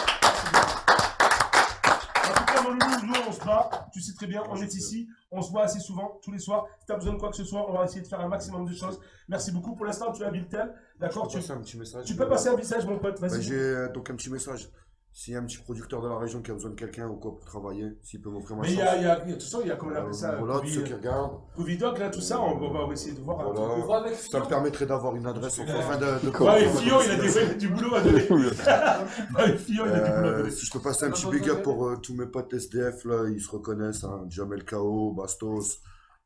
En tout cas, mon loulou, nous on se bat, tu sais très bien, on est ici, on se voit assez souvent, tous les soirs. Si tu as besoin de quoi que ce soit, on va essayer de faire un maximum de choses. Merci beaucoup. Pour l'instant, tu as Biltel, d'accord? Tu peux passer un message, mon pote, vas-y. J'ai donc un petit message. S'il y a un petit producteur de la région qui a besoin de quelqu'un ou quoi pour travailler, s'il peut m'offrir ma chance. Mais il y a tout ça, il y a comment on appelle ça? Voilà, tous ceux qui regardent. Covidoc, là, tout ça, on va essayer de voir. Voilà. Ça me permettrait d'avoir une adresse en fin de ouais, Fillon, il a du boulot à donner. Ouais, Fillon, il a du boulot à donner. Si je peux passer un petit big up pour tous mes potes SDF, là, ils se reconnaissent, hein, Jamel K.O., Bastos,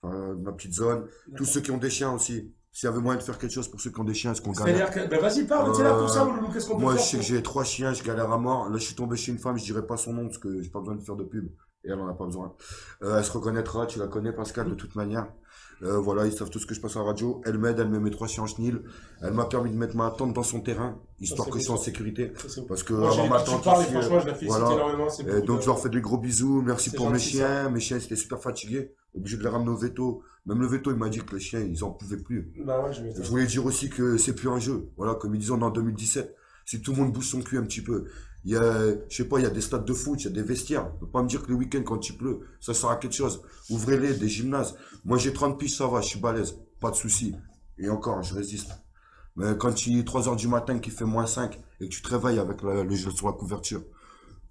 ma petite zone. Tous ceux qui ont des chiens aussi. S'il y avait moyen de faire quelque chose pour ceux qui ont des chiens, est-ce qu'on galère? C'est-à-dire que, ben vas-y, parle, t'es là pour ça, mon loulou, qu'est-ce qu'on peut faire? Moi, je sais que j'ai 3 chiens, je galère à mort. Là, je suis tombé chez une femme, je dirais pas son nom parce que j'ai pas besoin de faire de pub. Et elle en a pas besoin. Elle se reconnaîtra, tu la connais Pascal de toute manière. Voilà, ils savent tout ce que je passe à la radio. Elle m'aide, elle me met 3 chiens en chenil. Elle m'a permis de mettre ma tante dans son terrain, histoire que je sois en sécurité. Parce que avant ma tante ici, voilà. Donc je leur fais des gros bisous. Merci pour mes chiens. Mes chiens étaient super fatigués. Obligé de les ramener au veto. Même le veto, il m'a dit que les chiens, ils en pouvaient plus. Bah ouais, je voulais dire aussi que c'est plus un jeu. Voilà, comme ils disent, on est en 2017. Si tout le monde bouge son cul un petit peu. Il y a, je sais pas, il y a des stades de foot, il y a des vestiaires. On peut pas me dire que les week-ends, quand il pleut, ça sert à quelque chose. Ouvrez-les, des gymnases. Moi, j'ai 30 piges, ça va, je suis balèze. Pas de souci. Et encore, je résiste. Mais quand il est 3 heures du matin, qu'il fait -5, et que tu te réveilles avec le gel sur la couverture.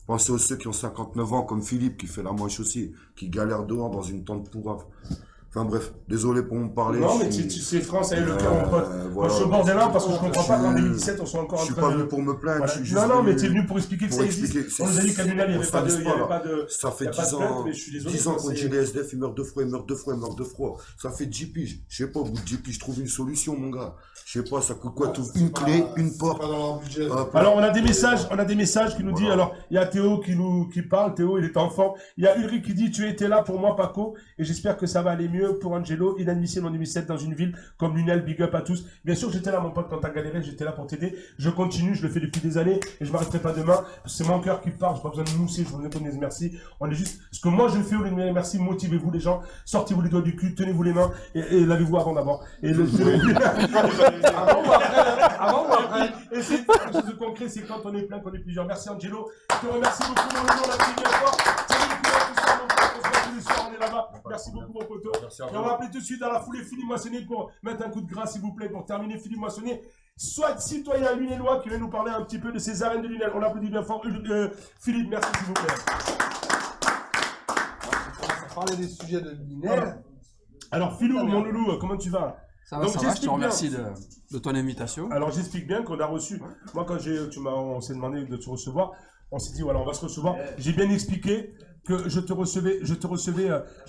Pensez aux ceux qui ont 59 ans, comme Philippe, qui fait la moche aussi, qui galère dehors dans une tente pourrave. Enfin bref, désolé pour me parler. Non, mais tu sais, France, le cœur, mon pote. Moi, je suis au bord des larmes parce que je comprends pas qu'en 2017, on soit encore en train de... Je suis pas venu pour me plaindre. Voilà. Non, mais tu es venu pour expliquer que ça existe. On nous a dit qu'à Lunel, il n'y avait pas de... Ça fait 10 ans qu'on dit les SDF, ils meurent de froid, ils meurent de froid, ils meurent de froid. Ça fait 10 piges. Je sais pas, au bout de 10 piges, je trouve une solution, mon gars. Je sais pas, ça coûte quoi? Tu ouvres une clé, une porte. Alors, on a des messages qui nous disent, alors, il y a Théo qui parle, Théo, il est enfant. Il y a Ulrich qui dit, tu étais là pour moi, Paco, et j'espère que ça va aller mieux pour Angelo. Inadmissible en 2007 dans une ville comme Lunel, big up à tous. Bien sûr, j'étais là, mon pote, quand t'as galéré, j'étais là pour t'aider. Je continue, je le fais depuis des années et je m'arrêterai pas demain. C'est mon cœur qui parle, j'ai pas besoin de mousser, je vous donne des merci. On est juste, ce que moi je fais au lieu de mes merci, motivez-vous les gens, sortez-vous les doigts du cul, tenez-vous les mains et lavez-vous avant d'abord. Et le avant ou après. Et c'est quelque chose de concret, c'est quand on est plein, qu'on est plusieurs. Merci Angelo, je te remercie beaucoup, mon nom, la première fois. On est là-bas. Merci beaucoup, mon poteau. Et on va appeler tout de suite dans la foulée Philippe Moissonnier pour mettre un coup de grâce, s'il vous plaît, pour terminer. Philippe Moissonnier, soit citoyen lunélois qui vient nous parler un petit peu de ces arènes de Lunel. On applaudit bien fort. Philippe, merci, s'il vous plaît. On va parler des sujets de Lunel. Alors, Philou, mon loulou, comment tu vas? Ça va, ça va, je te remercie de ton invitation. Alors, j'explique bien qu'on a reçu. Moi, quand on s'est demandé de te recevoir, on s'est dit, voilà, on va se recevoir. J'ai bien expliqué que je t'ai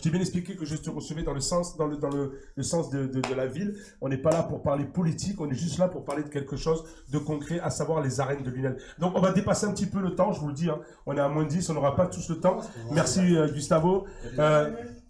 bien expliqué que je te recevais dans le sens, dans le sens de la ville. On n'est pas là pour parler politique, on est juste là pour parler de quelque chose de concret, à savoir les arènes de Lunel. Donc, on va dépasser un petit peu le temps, je vous le dis, hein. On est à -10, on n'aura pas tous le temps. Merci, Gustavo.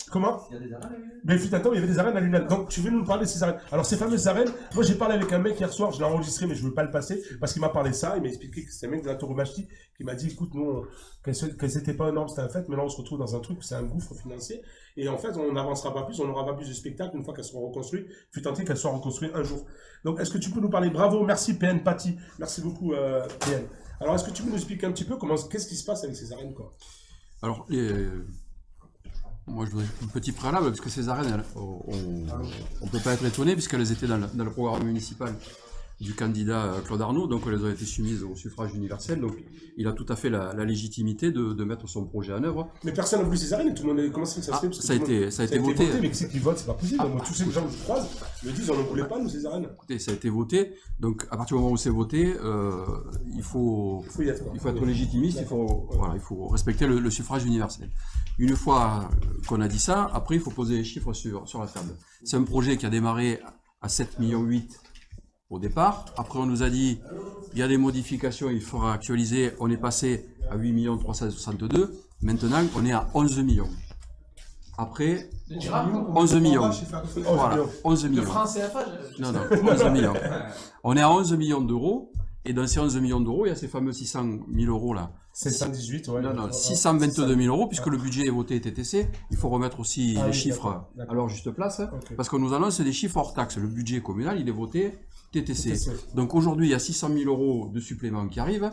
Comment? Il y a des arènes à Lunel. Mais fut un temps, il y avait des arènes à Lunel. Donc, tu veux nous parler de ces arènes. Alors, ces fameuses arènes, moi, j'ai parlé avec un mec hier soir, je l'ai enregistré, mais je ne veux pas le passer, parce qu'il m'a parlé ça, il m'a expliqué que c'est un mec de la Tauromachie qui m'a dit, écoute, nous, que c'était pas énorme, c'était un fait, mais là, on se retrouve dans un truc où c'est un gouffre financier. Et en fait, on n'avancera pas plus, on n'aura pas plus de spectacles une fois qu'elles seront reconstruites. Fut tenté qu'elles soient reconstruites un jour. Donc, est-ce que tu peux nous parler? Bravo, merci PN Paty. Merci beaucoup, PN. Alors, est-ce que tu peux nous expliquer un petit peu qu'est-ce qui se passe avec ces arènes, quoi? Alors, moi, je voudrais un petit préalable, parce que ces arènes, on ne peut pas être étonné, puisqu'elles étaient dans le programme municipal du candidat Claude Arnaud, donc elles ont été soumises au suffrage universel, donc il a tout à fait la légitimité de mettre son projet en œuvre. Mais personne n'a voulu ces arènes, tout le monde, comment ça se fait? Ça a été voté. Mais qui c'est qui vote, c'est pas possible. Moi, tous ces gens que je croise me disent, on ne voulait pas, nous, ces arènes. Écoutez, ça a été voté, donc à partir du moment où c'est voté, il faut être légitimiste, il faut respecter le suffrage universel. Une fois qu'on a dit ça, après il faut poser les chiffres sur la table. C'est un projet qui a démarré à 7,8 millions au départ. Après on nous a dit, il y a des modifications, il faudra actualiser. On est passé à 8 362 000. Maintenant on est à 11 millions. Après, 11 millions. Voilà, 11 millions. Non, 11 millions. On est à 11 millions d'euros. Et dans ces 11 millions d'euros, il y a ces fameux 600 000 euros là. 718, ouais. Non, 622 000 euros, puisque le budget est voté TTC. Il faut remettre aussi les chiffres à leur juste place, parce qu'on nous annonce des chiffres hors taxes. Le budget communal, il est voté TTC. Donc aujourd'hui, il y a 600 000 euros de supplément qui arrivent.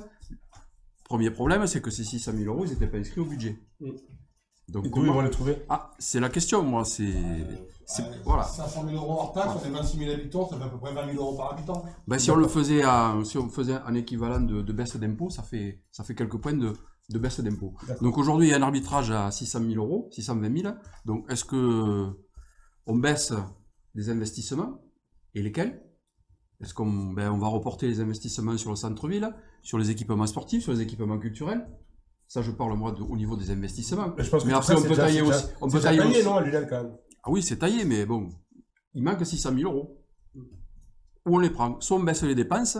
Premier problème, c'est que ces 600 000 euros, ils n'étaient pas inscrits au budget. Donc, et comment ils vont les trouver? Ah, c'est la question, moi, voilà. 500 000 euros hors taxe, on est 26 000 habitants, ça fait à peu près 20 000 euros par habitant. Ben, si on faisait un équivalent de baisse d'impôt, ça fait quelques points de baisse d'impôt. Donc aujourd'hui, il y a un arbitrage à 600 000 euros, 620 000. Donc est-ce que on baisse des investissements? Et lesquels? Est-ce qu'on va reporter les investissements sur le centre-ville, sur les équipements sportifs, sur les équipements culturels? Ça, je parle moi au niveau des investissements. Mais après, on peut tailler aussi. On peut tailler aussi. Non, à Lunel, quand même. Ah oui, c'est taillé, mais bon, il manque 600 000 euros. Où on les prend? Soit on baisse les dépenses,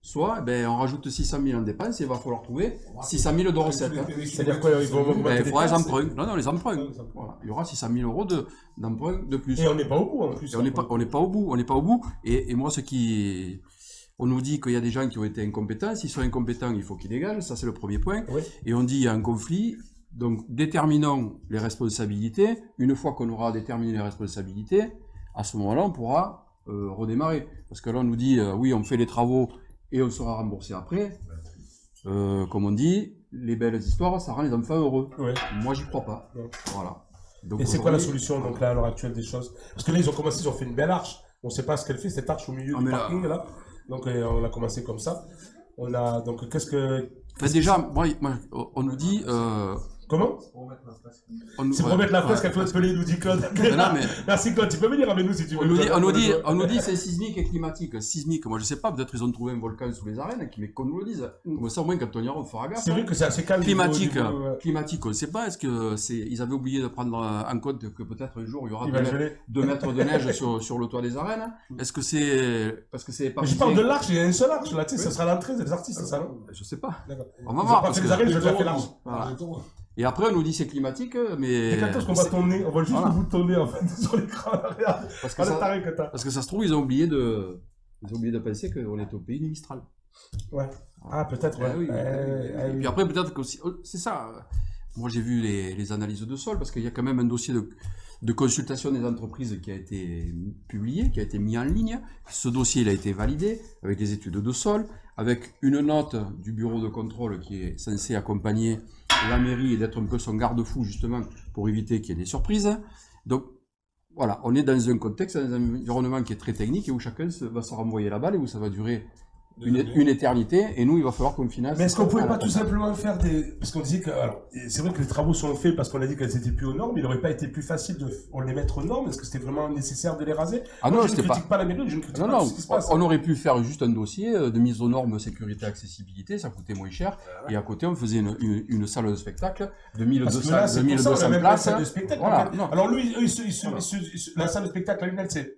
soit on rajoute 600 000 en dépenses et il va falloir trouver 600 000 de recettes. C'est-à-dire quoi, ils vont augmenter il faudra les emprunts. Non, les emprunts. Voilà. Il y aura 600 000 euros d'emprunts de plus. Et on n'est pas au bout en plus. On n'est pas au bout. Et moi, on nous dit qu'il y a des gens qui ont été incompétents. S'ils sont incompétents, il faut qu'ils dégagent. Ça, c'est le premier point. Oui. Et on dit qu'il y a un conflit. Donc, déterminons les responsabilités. Une fois qu'on aura déterminé les responsabilités, à ce moment-là, on pourra redémarrer. Parce que là, on nous dit, oui, on fait les travaux et on sera remboursé après. Comme on dit, les belles histoires, ça rend les enfants heureux. Ouais. Moi, j'y crois pas. Ouais. Voilà. Donc, et c'est quoi la solution, donc, là, à l'heure actuelle des choses? Parce que là, ils ont fait une belle arche. On ne sait pas ce qu'elle fait, cette arche au milieu du parking, là. Donc, on a commencé comme ça. Donc, qu'est-ce que... déjà, on nous dit... Comment? C'est pour remettre la fresque à Claude Pelé, nous dit Claude. Merci Claude, tu peux venir avec nous si tu veux. On nous dit c'est sismique et climatique. Sismique, moi je sais pas, peut-être ils ont trouvé un volcan sous les arènes, mais qu'on nous le dise. Comme ça au moins quand on ira on fera gaffe. C'est vrai que c'est assez calme. Climatique, on ne sait pas. Est-ce que ils avaient oublié de prendre en compte que peut-être un jour il y aura 2 mètres de neige sur le toit des arènes? Est-ce que c'est parce que c'est pas... Je parle de l'arche, il y a une seule arche là, tu sais, ça sera l'entrée des artistes, c'est ça non? Je sais pas. On va voir. Parce que les arènes, j'ai déjà fait l'arche. Et après, on nous dit c'est climatique, mais... Et quand est-ce qu'on voit ton nez? On voit juste le bout de ton nez, en fait, sur l'écran. Parce que ça se trouve, ils ont oublié de penser qu'on était au pays du Mistral. Ouais. Ah, peut-être, ouais. Oui. Et puis après, peut-être que c'est ça. Moi, j'ai vu les analyses de sol, parce qu'il y a quand même un dossier de consultation des entreprises qui a été publié, qui a été mis en ligne. Ce dossier, il a été validé avec des études de sol, avec une note du bureau de contrôle qui est censé accompagner la mairie et d'être un peu son garde-fou justement pour éviter qu'il y ait des surprises. Donc voilà, on est dans un contexte, dans un environnement qui est très technique et où chacun va se renvoyer la balle et où ça va durer une éternité, et nous il va falloir qu'on finance. Mais est-ce qu'on pouvait pas tout simplement faire des... Parce qu'on disait que... Alors, c'est vrai que les travaux sont faits parce qu'on a dit qu'elles étaient plus aux normes, mais il n'aurait pas été plus facile de les mettre aux normes? Est-ce que c'était vraiment nécessaire de les raser? Ah non, je ne critique pas la mairie, je ne critique pas ce qui se passe. On aurait pu faire juste un dossier de mise aux normes sécurité accessibilité, ça coûtait moins cher, et à côté on faisait une salle de spectacle de 1200 places. Voilà. Alors lui, la salle de spectacle à lui-même, c'est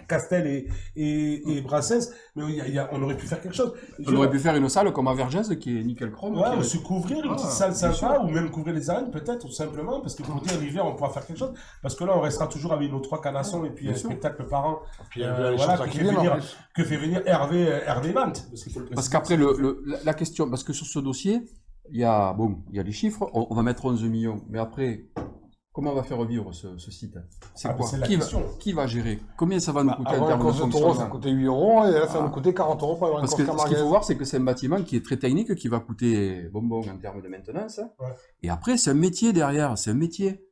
Castel et Brassens, mais on aurait pu faire quelque chose. On aurait pu faire une salle comme à Vergès qui est nickel chrome. Ouais, se couvrir, une petite salle sympa, ou même couvrir les arènes peut-être, tout simplement, parce que pour dire l'hiver on pourra faire quelque chose, parce que là on restera toujours avec nos 3 canassons et puis un spectacle par an. Voilà, que fait venir Hervé Mante. Parce qu'après la question, parce que sur ce dossier, il y a les chiffres, on va mettre 11 millions, mais après... Comment on va faire revivre ce site? C'est quoi? Qui va gérer? Combien ça va nous coûter en termes de fonctionnement? Ça coûtait 8 euros et là ça va nous coûter 40 euros pour avoir une course Parce que ce qu'il faut voir, c'est que c'est un bâtiment qui est très technique, qui va coûter bonbon en termes de maintenance. Ouais. Et après, c'est un métier derrière, c'est un métier.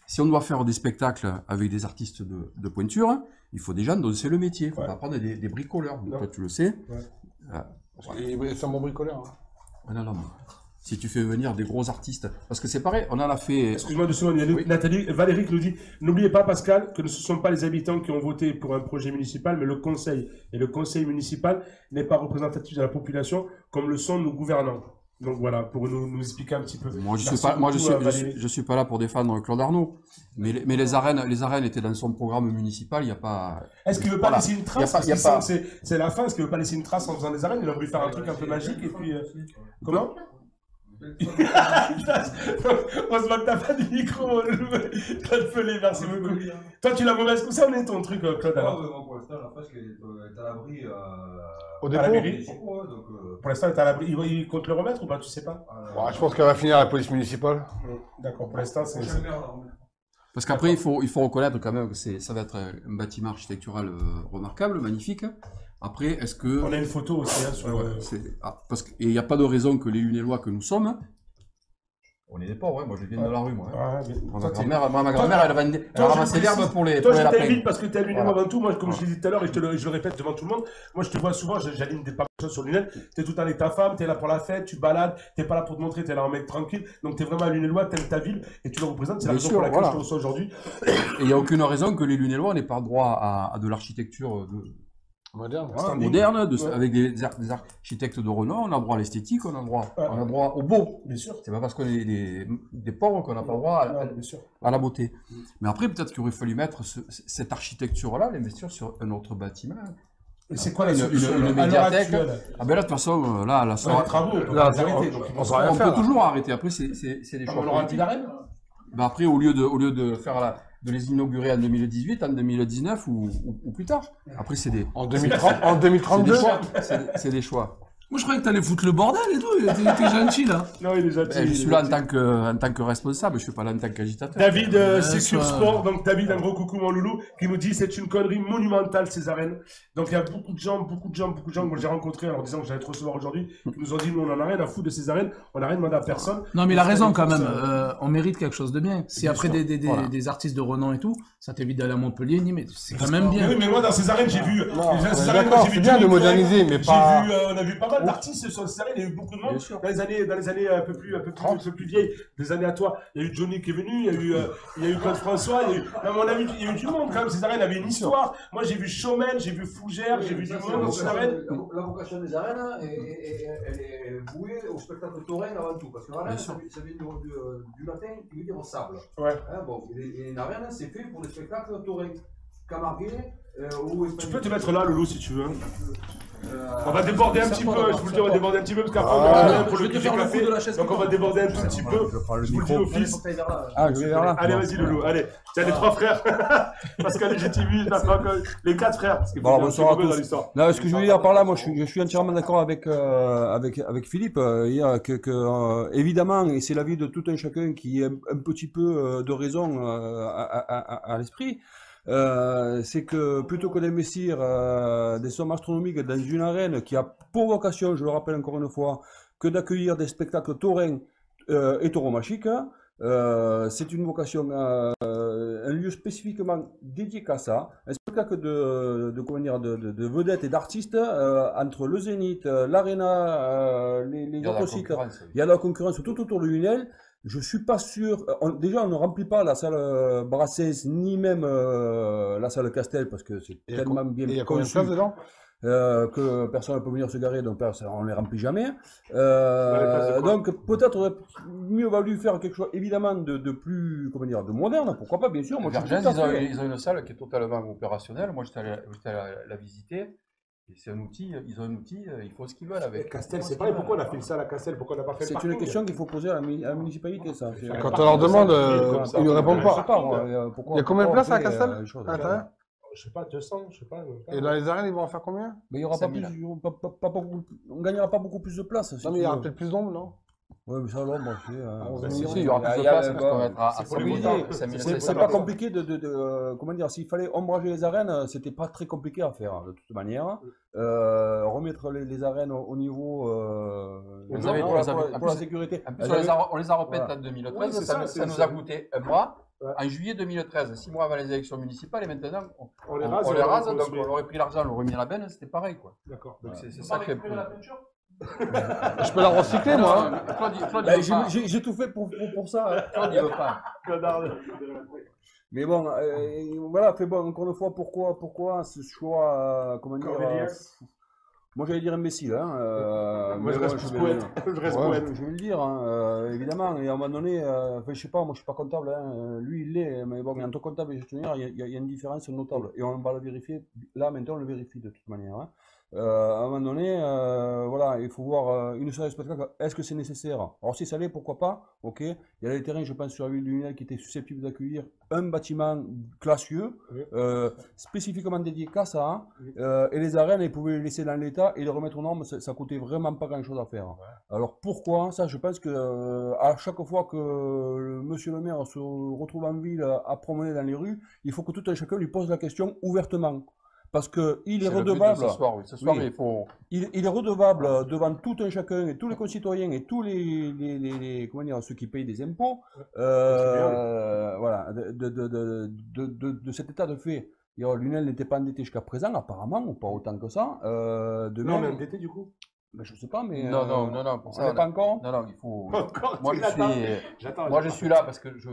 Si on doit faire des spectacles avec des artistes de pointure, il faut déjà endosser le métier. Il ne faut pas prendre des bricoleurs. Toi, tu le sais. Ouais. C'est un bon bricoleur. Hein. Non. Si tu fais venir des gros artistes. Parce que c'est pareil, on en a fait... Excuse-moi de secondes, Nathalie, Valérie nous dit, n'oubliez pas Pascal, que ce ne sont pas les habitants qui ont voté pour un projet municipal, mais le conseil. Et le conseil municipal n'est pas représentatif de la population, comme le sont nos gouvernants. Donc voilà, pour nous expliquer un petit peu. Moi, je suis pas là pour défendre Claude Arnaud. Mais les arènes étaient dans son programme municipal, il n'y a pas... Est-ce qu'il ne veut pas laisser une trace? C'est la fin, est-ce qu'il ne veut pas laisser une trace en faisant des arènes? Il a voulu faire un truc un peu magique, et puis... Comment? On se voit que t'as pas du micro, Claude Pelé, merci beaucoup. Toi, tu l'as mauvaise coup, ça en est ton truc, Claude, alors? Pour l'instant, la fresque est à l'abri au dépôt. Pour l'instant, elle est à l'abri. Il compte le remettre ou pas? Tu sais pas? Je pense qu'elle va finir à la police municipale. D'accord, pour l'instant, c'est... Parce qu'après, il faut reconnaître quand même que ça va être un bâtiment architectural remarquable, magnifique. Après, est-ce que... On a une photo aussi, hein, sur parce qu'il n'y a pas de raison que les Lunélois que nous sommes... On est des pauvres, moi je viens de la rue, moi. Ma grand-mère, elle ramassait l'herbe pour les lapins. Toi, je t'invite parce que tu es Lunélois avant tout. Moi, comme je l'ai dit tout à l'heure, et je le répète devant tout le monde, moi je te vois souvent, j'aligne des choses sur Lunel. Tu es tout le temps avec ta femme, tu es là pour la fête, tu balades, tu n'es pas là pour te montrer, tu es là en mec tranquille. Donc tu es vraiment un Lunélois, tu aimes ta ville et tu le représentes. C'est la raison pour laquelle je te reçois aujourd'hui. Et il n'y a aucune raison que les Lunélois n'aient pas droit à de l'architecture moderne, avec des architectes de renom. On a droit à l'esthétique, on a droit au beau. Bien sûr. C'est pas parce qu'on est des pauvres qu'on n'a pas droit à la beauté. Mais après, peut-être qu'il aurait fallu mettre cette architecture-là, l'investir sur un autre bâtiment. Et c'est quoi la une médiathèque? Ah ben là, de toute façon, là, la soirée. On peut toujours arrêter. Après, c'est des choix. On aura un petit arène. Ben après, au lieu de faire de les inaugurer en 2018, en 2019 ou plus tard. Après, c'est des. En 2032. C'est des choix. Moi, je croyais que t'allais foutre le bordel et tout. T'es gentil, là. Non, il est gentil. Je suis là en tant que responsable, je suis pas là en tant qu'agitateur. David, c'est sur Sport. Donc, David, un gros coucou, mon loulou, qui nous dit c'est une connerie monumentale, ces arènes. Donc, il y a beaucoup de gens que j'ai rencontrés en disant que j'allais te recevoir aujourd'hui, qui nous ont dit nous, on en a rien à foutre de ces arènes, on n'a rien demandé à personne. Non, mais il a raison quand même. On mérite quelque chose de bien. Si après des artistes de renom et tout, ça t'évite d'aller à Montpellier, mais c'est quand même bien. Oui, mais moi, dans ces arènes, j'ai vu. C'est bien de moderniser, mais pas. On a vu pas mal d'artistes sur ces arènes, il y a eu beaucoup de monde dans les années un peu plus vieilles, des années à toi. Il y a eu Johnny qui est venu, il y a eu Claude François, il y a eu du monde quand même. Ces arènes avaient une histoire. Moi, j'ai vu Chaumel, j'ai vu Fougère, j'ai vu du monde dans ces arènes. La vocation des arènes, elle est vouée au spectacle taurin avant tout. Parce que l'arène, ça vient du latin qui veut dire au sable. Ouais. Bon, et une arène, c'est fait pour des spectacles taurins. Camarguais, tu peux te mettre là, Loulou, si tu veux. On va déborder un petit peu, je vous le dis, on va déborder un petit peu parce qu'après on aura rien pour le café. Donc on va déborder un tout petit peu. Je vous le dis au fils. Ah, je vais vers là. Allez, vas-y, Loulou, allez. Tiens, les 3 frères. Pascal et GTV, les 4 frères. Parce qu'il bon, bonsoir à tous. Non, ce que je veux dire par là, moi je suis entièrement d'accord avec Philippe. Évidemment, et c'est l'avis de tout un chacun qui a un petit peu de raison à l'esprit. C'est que plutôt que d'investir des sommes astronomiques dans une arène qui a pour vocation, je le rappelle encore une fois, que d'accueillir des spectacles taurins et tauromachiques, c'est une vocation, un lieu spécifiquement dédié qu'à ça, un spectacle de vedettes et d'artistes entre le Zénith, l'Arena, les autres sites. Il y a de la concurrence tout autour de Lunel. Je suis pas sûr. Déjà, on ne remplit pas la salle Brassens ni même la salle Castel parce que c'est tellement bien conçu. Il y a combien de places dedans que personne ne peut venir se garer, donc on ne les remplit jamais. Donc peut-être mieux valu faire quelque chose évidemment de plus, comment dire, de moderne. Pourquoi pas, bien sûr. Moi, ils ont une salle qui est totalement opérationnelle. Moi, j'étais allé la visiter. C'est un outil, ils ont un outil, ils font ce qu'ils veulent avec. Castel, c'est pareil, pourquoi on a fait ça à Castel, pourquoi on n'a pas fait le parking? C'est une question qu'il faut poser à la municipalité, ça. Quand on leur demande, ils ne répondent pas. Il y a combien de places à Castel? Je sais pas, 200, je sais pas. Et dans les arènes, ils vont en faire combien? Mais il y aura pas plus, on gagnera pas beaucoup plus de places. Non, mais il y aura peut-être plus d'ombre, non? Oui, mais ça, l'ombre, il y aura plus de place. C'est pas compliqué comment dire, s'il fallait ombrager les arènes, c'était pas très compliqué à faire, de toute manière. Remettre les arènes au niveau pour la sécurité. On les a repeintes en 2013, ça nous a coûté un mois. En juillet 2013, 6 mois avant les élections municipales, et maintenant on les rase, donc on aurait pris l'argent, on l'aurait mis à la benne, c'était pareil, quoi. D'accord. Donc c'est ça qui est. Je peux la recycler, moi. J'ai tout fait pour ça. Claude, il veut pas. Mais bon, voilà, encore une fois, pourquoi ce choix, comment dire, moi j'allais dire imbécile, hein. Moi je reste poète. Je vais le dire, hein, évidemment, et à un moment donné, je sais pas, moi je suis pas comptable, hein, lui il l'est, mais bon, entre comptable et gestionnaire, il y a une différence notable, et on va le vérifier, là maintenant on le vérifie de toute manière, hein. À un moment donné, voilà, il faut voir une salle de spectacle, est-ce que c'est nécessaire? Alors si ça l'est, pourquoi pas, ok. Il y a des terrains, je pense, sur la ville de Lunel qui étaient susceptibles d'accueillir un bâtiment classieux, spécifiquement dédié qu'à ça, et les arènes, ils pouvaient les laisser dans l'état et les remettre aux normes, ça coûtait vraiment pas grand chose à faire. Alors pourquoi? Ça, je pense que à chaque fois que monsieur le maire se retrouve en ville à promener dans les rues, il faut que tout un chacun lui pose la question ouvertement. Parce qu'il est redevable. Ce soir, il faut. Il est redevable devant tout un chacun et tous les concitoyens et tous les comment dire, ceux qui payent des impôts, voilà, de cet état de fait. Lunel n'était pas endetté jusqu'à présent, apparemment, ou pas autant que ça. Non, mais endetté du coup. Ben, je sais pas, mais. Non, pour ça. Pas encore. Non, il faut. Moi, je suis là parce que je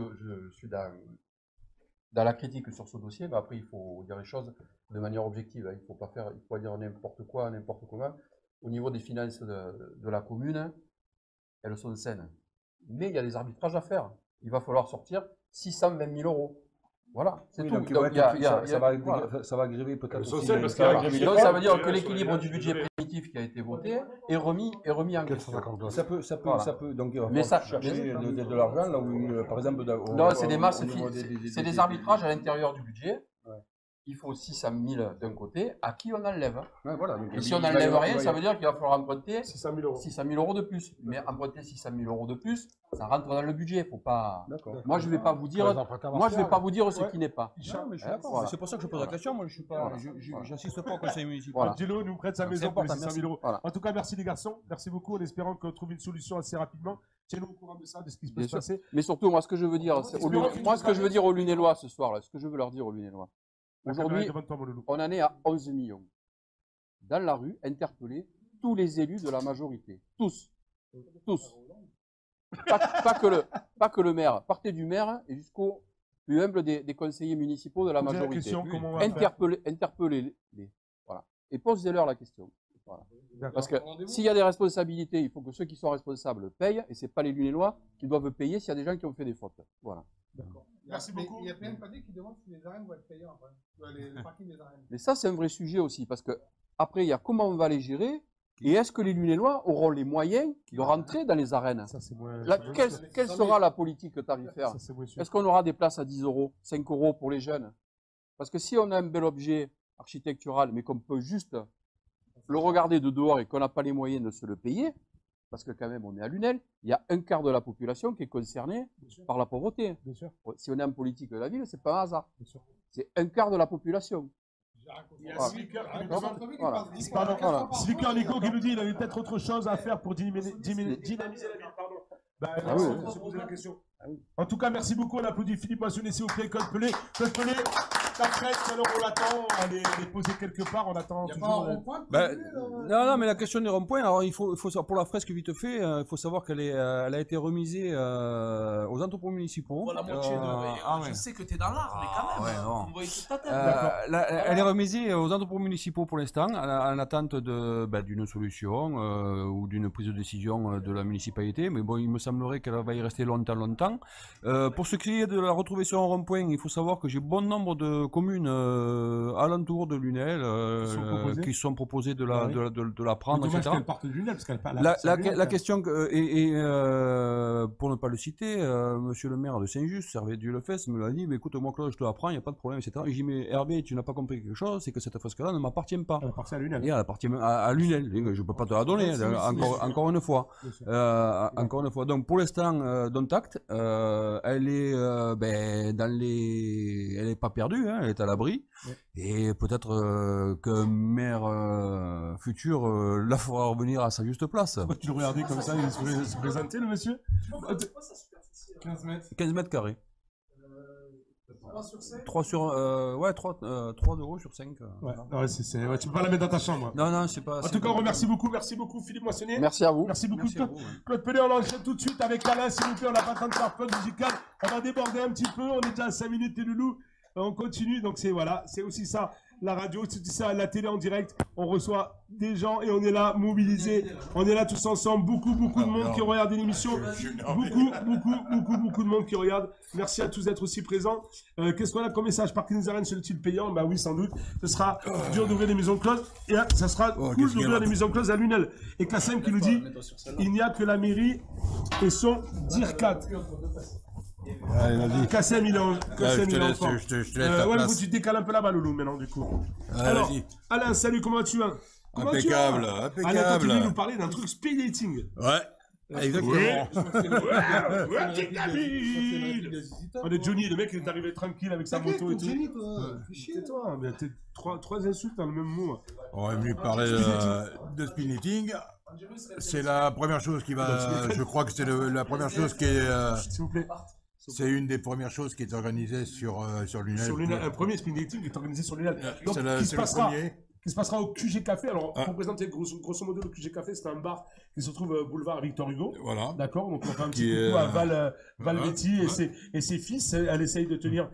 suis dans la critique sur ce dossier, mais après il faut dire les choses de manière objective. Il faut pas dire n'importe quoi, n'importe comment. Au niveau des finances de la commune, elles sont saines. Mais il y a des arbitrages à faire. Il va falloir sortir 620 000 euros. Voilà, c'est tout. Donc, ça va gréver peut-être. Ça veut dire que l'équilibre du budget primitif qui a été voté est remis en question. Ça peut. Donc, il faut chercher de l'argent là où, par exemple. Non, c'est des masses, c'est des arbitrages à l'intérieur du budget. Il faut 600 000 d'un côté, à qui on enlève. Ouais, voilà. Et si on n'enlève rien, ça veut dire qu'il va falloir emprunter 600 000 euros de plus. Mais emprunter 600 000 euros de plus, ça rentre dans le budget. Faut pas. Moi, je ne vais pas vous dire. Ce qui n'est pas. C'est pour ça que je pose la question. Moi, je n'assiste pas au conseil municipal. Angelo nous prête sa maison pour les 600 000 euros. En tout cas, merci les garçons. Merci beaucoup. En espérant qu'on trouve une solution assez rapidement. Tiens-nous au courant de ça, de ce qui se peut se passer. Mais surtout, moi, ce que je veux dire, aux Lunélois ce soir, ce que je veux leur dire aux Lunélois. Aujourd'hui, on en est à 11 millions. Dans la rue, interpeller tous les élus de la majorité. Tous. Pas que le maire. Partez du maire et jusqu'au plus humble des conseillers municipaux de la majorité. Interpellez-les. Voilà. Et posez-leur la question. Voilà. Parce que s'il y a des responsabilités, il faut que ceux qui sont responsables payent, et ce n'est pas les Lunélois qui doivent payer s'il y a des gens qui ont fait des fautes. Voilà. D'accord. Merci beaucoup. Il y a plein de paliers qui demandent si les arènes vont être payantes. Les parkings des arènes. Mais ça, c'est un vrai sujet aussi, parce que après, il y a comment on va les gérer, et est-ce que les Lunélois auront les moyens de rentrer dans les arènes? Quelle sera la politique tarifaire? Est-ce qu'on aura des places à 10 euros, 5 euros pour les jeunes? Parce que si on a un bel objet architectural, mais qu'on peut juste le regarder de dehors et qu'on n'a pas les moyens de se le payer, parce que quand même on est à Lunel, il y a un quart de la population qui est concernée par la pauvreté. Si on est en politique de la ville, c'est pas un hasard. C'est un quart de la population. Il y a Slicker Nico qui nous dit qu'il avait peut-être autre chose à faire pour dynamiser la ville. Merci de se poser la question. En tout cas, merci beaucoup. On applaudit Philippe Moissonnet, s'il vous plaît. Code Pelé, ta presse, alors on l'attend. Elle est posée quelque part. On attend toujours. Non, mais la question des ronds-points, alors il faut savoir, pour la fresque vite fait, il faut savoir qu'elle a été remisée aux entrepôts municipaux. Pour la moitié je sais que tu es dans l'art, mais quand même, on voit toute ta tête. Elle est remisée aux entrepôts municipaux pour l'instant, en attente d'une solution ou d'une prise de décision de la municipalité. Mais bon, il me semblerait qu'elle va y rester longtemps. Pour ce qui est de la retrouver sur un rond-point, il faut savoir que j'ai bon nombre de communes alentour de Lunel qui sont proposées de la prendre, etc. Qu'elle parte de Lunel, parce qu'elle parle la question, pour ne pas le citer, monsieur le maire de Saint-Just, Hervé Dulefesse, me l'a dit, mais écoute, moi Claude, je te la prends, il n'y a pas de problème, etc. Et j'ai dit, mais Hervé, tu n'as pas compris quelque chose, c'est que cette fresque-là ne m'appartient pas. Elle appartient à Lunel. Elle appartient à Lunel. Je ne peux pas te la donner, encore une fois. Encore une fois. Donc pour l'instant, don't act. Elle est elle est pas perdue, hein, elle est à l'abri. Et peut-être qu'un maire futur la fera revenir à sa juste place. Tu le regardais comme ça, il se présentait le monsieur. 15 mètres carrés. 3 sur 5 3 euros sur 5. Tu peux pas la mettre dans ta chambre. Non, c'est pas. En tout cas, on remercie beaucoup Philippe Moissonnet. Merci à vous. Merci beaucoup. Claude Pelé, on enchaîne tout de suite avec Alain, s'il vous plaît. On n'a pas le temps de faire pause musicale. On va déborder un petit peu. On est déjà à 5 minutes et loulou. On continue. Donc c'est aussi ça. La radio, c'est ça, la télé en direct, on reçoit des gens et on est là mobilisés. On est là tous ensemble, beaucoup de monde qui regarde l'émission. Beaucoup de monde qui regarde. Merci à tous d'être aussi présents. Qu'est-ce qu'on a comme message? Parking des arènes, serait-il payant? Bah oui, sans doute. Ce sera dur d'ouvrir les maisons closes et ça sera cool d'ouvrir les maisons closes à Lunel. Et Kassem qui nous dit, il n'y a que la mairie et son DIRCAT. Allez, vas-y. Kassem, il est en forme. Je te laisse la place. Tu décales un peu la balle, Loulou, maintenant, du coup. Alors, Alain, salut, comment vas-tu? Impeccable. Alain, tu viens nous parler d'un truc speed dating. Ouais, exactement. On est Johnny, le mec, il est arrivé tranquille avec sa moto et tout. C'est toi, mais t'es trois insultes dans le même mot. On est venu parler de speed dating. C'est la première chose qui va. Je crois que c'est la première chose qui est. S'il vous plaît. C'est une des premières choses qui est organisée sur Lunel. Sur Lunel, un premier speed dating qui est organisé sur Lunel. Donc, c'est le premier. qui se passera au QG Café. Alors, pour présenter grosso modo, le QG Café, c'est un bar qui se trouve boulevard Victor Hugo. Voilà. D'accord. Donc, on fait un petit coucou à Val-Betty et ses fils. Elle essaye de tenir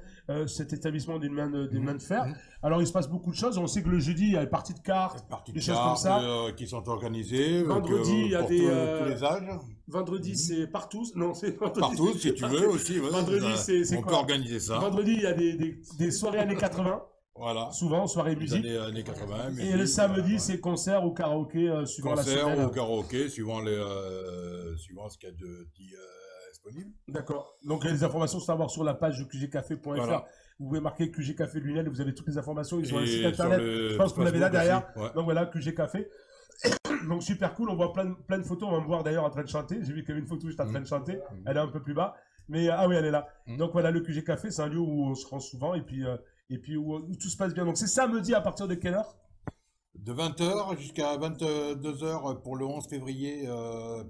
cet établissement d'une main de fer. Alors, il se passe beaucoup de choses. On sait que le jeudi, il y a des parties de cartes, des choses comme ça. Qui sont organisées. Vendredi, il y a tous les âges. Vendredi, c'est partout. Non, c'est partout, si tu veux aussi. Ouais, vendredi, c'est on quoi? peut organiser ça. Vendredi, il y a des soirées années 80. Voilà. Souvent, soirée musique. Années 80. Musique, et le samedi, c'est concert ou karaoké, suivant la semaine. Concert ou karaoké, suivant ce qu'il y a de disponible. D'accord. Donc, les informations sont à voir sur la page de qgcafé.fr. Voilà. Vous pouvez marquer QG Café Lunel, vous avez toutes les informations. Ils ont un site internet. Je pense que vous l'avez là derrière. Ouais. Donc voilà, QG Café. Donc super cool, on voit plein de photos. On va me voir d'ailleurs en train de chanter. J'ai vu qu'il y avait une photo juste en train de chanter. Elle est un peu plus bas. Mais ah oui, elle est là. Donc voilà, le QG Café, c'est un lieu où on se rend souvent et puis où tout se passe bien. Donc c'est samedi à partir de quelle heure? De 20h jusqu'à 22h pour le 11 février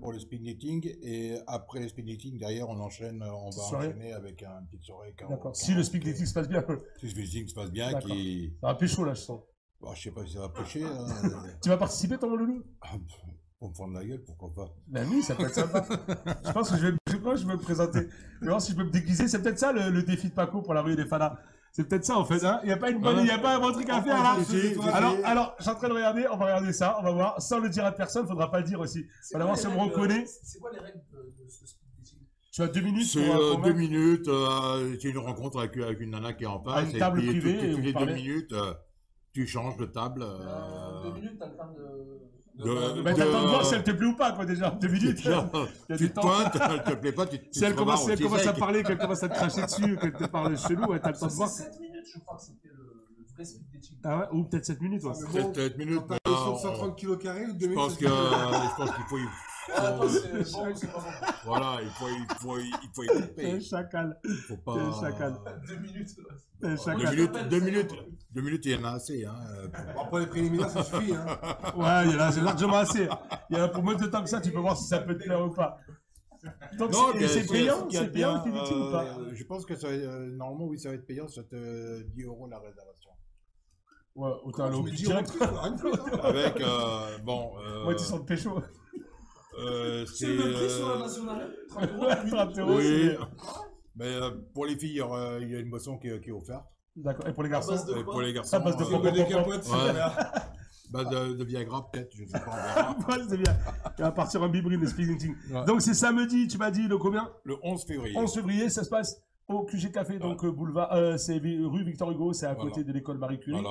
pour le speed dating. Et après le speed dating, derrière, on va enchaîner avec une petite soirée. D'accord. Si le speed dating se passe bien. Si le speed dating se passe bien, ça va pécho là, je sens. Bah, je sais pas si ça va pêcher. Tu vas participer, ton loulou? Pour me prendre la gueule, pourquoi pas? Ben oui, ça peut être sympa. Je pense que je vais me présenter. Je vais voir si je peux me déguiser. C'est peut-être ça le défi de Paco pour la rue des Fadas. C'est peut-être ça en fait, hein. Il n'y a pas une bonne, il n'y a pas un bon truc à faire là. Alors, je suis en train de regarder, on va regarder ça, on va voir, sans le dire à personne, il ne faudra pas le dire aussi. On va voir si on me reconnaît. C'est quoi les règles de ce speed dating? Tu as 2 minutes. C'est 2 minutes, c'est une rencontre avec une nana qui est en face. Une table privée. Toutes les 2 minutes, tu changes de table. 2 minutes, t'as le temps de... T'as le temps de voir si elle te plaît ou pas, quoi, déjà. 2 minutes. Tu te pointes, elle te plaît pas, si elle commence à parler, qu'elle commence à te cracher dessus, qu'elle te parle chelou, t'as le temps de voir. 7 minutes, je crois que c'était le vrai speed dating. Ah ouais, ou peut-être 7 minutes, ouais. 7 minutes. T'as une 130 km ou 2 minutes? Je pense qu'il faut... Attends, c'est bon, c'est pas bon. Voilà, il faut y couper. T'es un chacal. Faut pas... 2 minutes. T'es un chacal. 2 minutes, il y en a assez, hein. Pour les préliminaires, ça suffit, hein. Ouais, c'est largement assez. Il y a pour moins de temps que ça, tu peux voir si ça peut te plaire ou pas. Donc c'est payant, c'est payant le dating ou pas? Je pense que ça normalement, oui, ça va être payant, ça te 10 € la réservation. Ouais, autant aller au but direct. Avec, bon... Ouais, tu sens le pécho. C'est le même prix sur la nationale? 30 €. Oui, mais pour les filles, il y a une boisson qui est offerte. D'accord, et pour les garçons? Pour les garçons, à base de capote. Base de Viagra, peut-être, je sais pas. Base de Viagra. Il va partir en bibrine, le speed dating. Donc c'est samedi, tu m'as dit, le combien? Le 11 février. 11 février, ça se passe au QG Café, donc boulevard, c'est rue Victor Hugo, c'est à côté de l'école Marie Curie.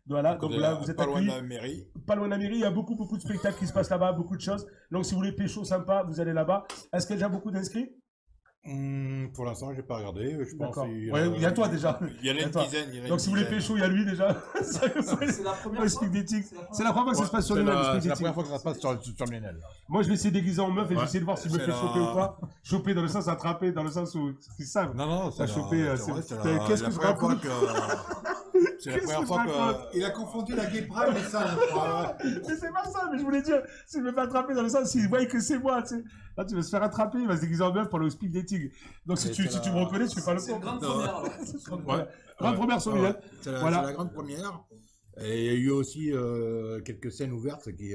Voilà, donc là, vous êtes accueillis. Pas loin de la mairie. Pas loin de la mairie, il y a beaucoup de spectacles qui se passent là-bas, beaucoup de choses. Donc si vous voulez pécho sympa, vous allez là-bas. Est-ce qu'il y a déjà beaucoup d'inscrits? Pour l'instant, j'ai pas regardé. D'accord. Il y a toi déjà. Il y en a une dizaine. Donc si vous voulez pécho, il y a lui déjà. C'est la première fois. C'est la première fois que ça se passe sur Lunel. C'est la première fois que ça se passe sur Lunel. Moi, je vais essayer de déguiser en meuf et je vais essayer de voir si je me fais choper ou pas. Choper dans le sens attraper, dans le sens où c'est ça. Non, ça choper. Qu'est-ce que je raconte? C'est la première fois que... Il a confondu la gay pride et ça, je crois. Mais c'est pas ça, mais je voulais dire, si je me fais attraper dans le sens, s'il voit que c'est moi, tu sais. Là, tu vas se faire attraper, il va se déguiser en meuf pour le speed dating. Donc, si tu me reconnais, tu fais pas le C'est une grande première. Grande première sur Lunel. C'est la grande première. Et il y a eu aussi quelques scènes ouvertes qui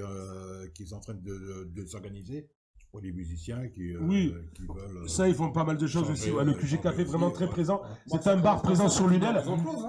sont en train de s'organiser. Pour les musiciens qui veulent... Ça, ils font pas mal de choses aussi. Ouais, le QG Café est vraiment très présent. C'est un bar présent sur Lunel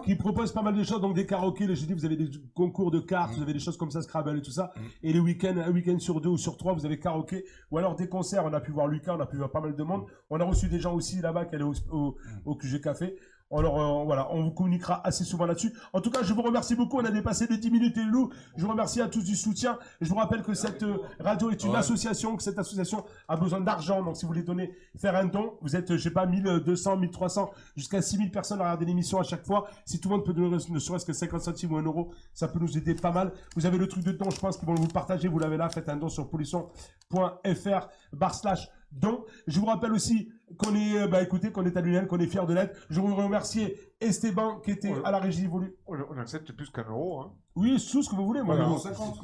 qui propose pas mal de choses. Donc des karaokés, le jeudi, vous avez des concours de cartes, vous avez des choses comme ça, Scrabble et tout ça. Et les week-ends, un week-end sur 2 ou sur 3, vous avez karaoké. Ou alors des concerts, on a pu voir Lucas, on a pu voir pas mal de monde. On a reçu des gens aussi là-bas qui allaient au QG Café. Alors voilà, on vous communiquera assez souvent là-dessus. En tout cas, je vous remercie beaucoup. On a dépassé les 10 minutes et le loup. Je vous remercie à tous du soutien. Je vous rappelle que cette radio est une association, que cette association a besoin d'argent. Donc, si vous voulez donner, faire un don, vous êtes, je sais pas, 1200, 1300, jusqu'à 6000 personnes à regarder l'émission à chaque fois. Si tout le monde peut donner ne serait-ce que 50 centimes ou 1 euro, ça peut nous aider pas mal. Vous avez le truc de don, je pense qu'ils vont vous partager. Vous l'avez là. Faites un don sur polisson.fr/don. Je vous rappelle aussi qu'on est, écoutez, qu'on est à Lunel, qu'on est fiers de l'être. Je vous remercier Esteban qui était à la régie voulue. On accepte plus qu'1 euro, hein. Oui, tout ce que vous voulez, moi. Voilà. 50.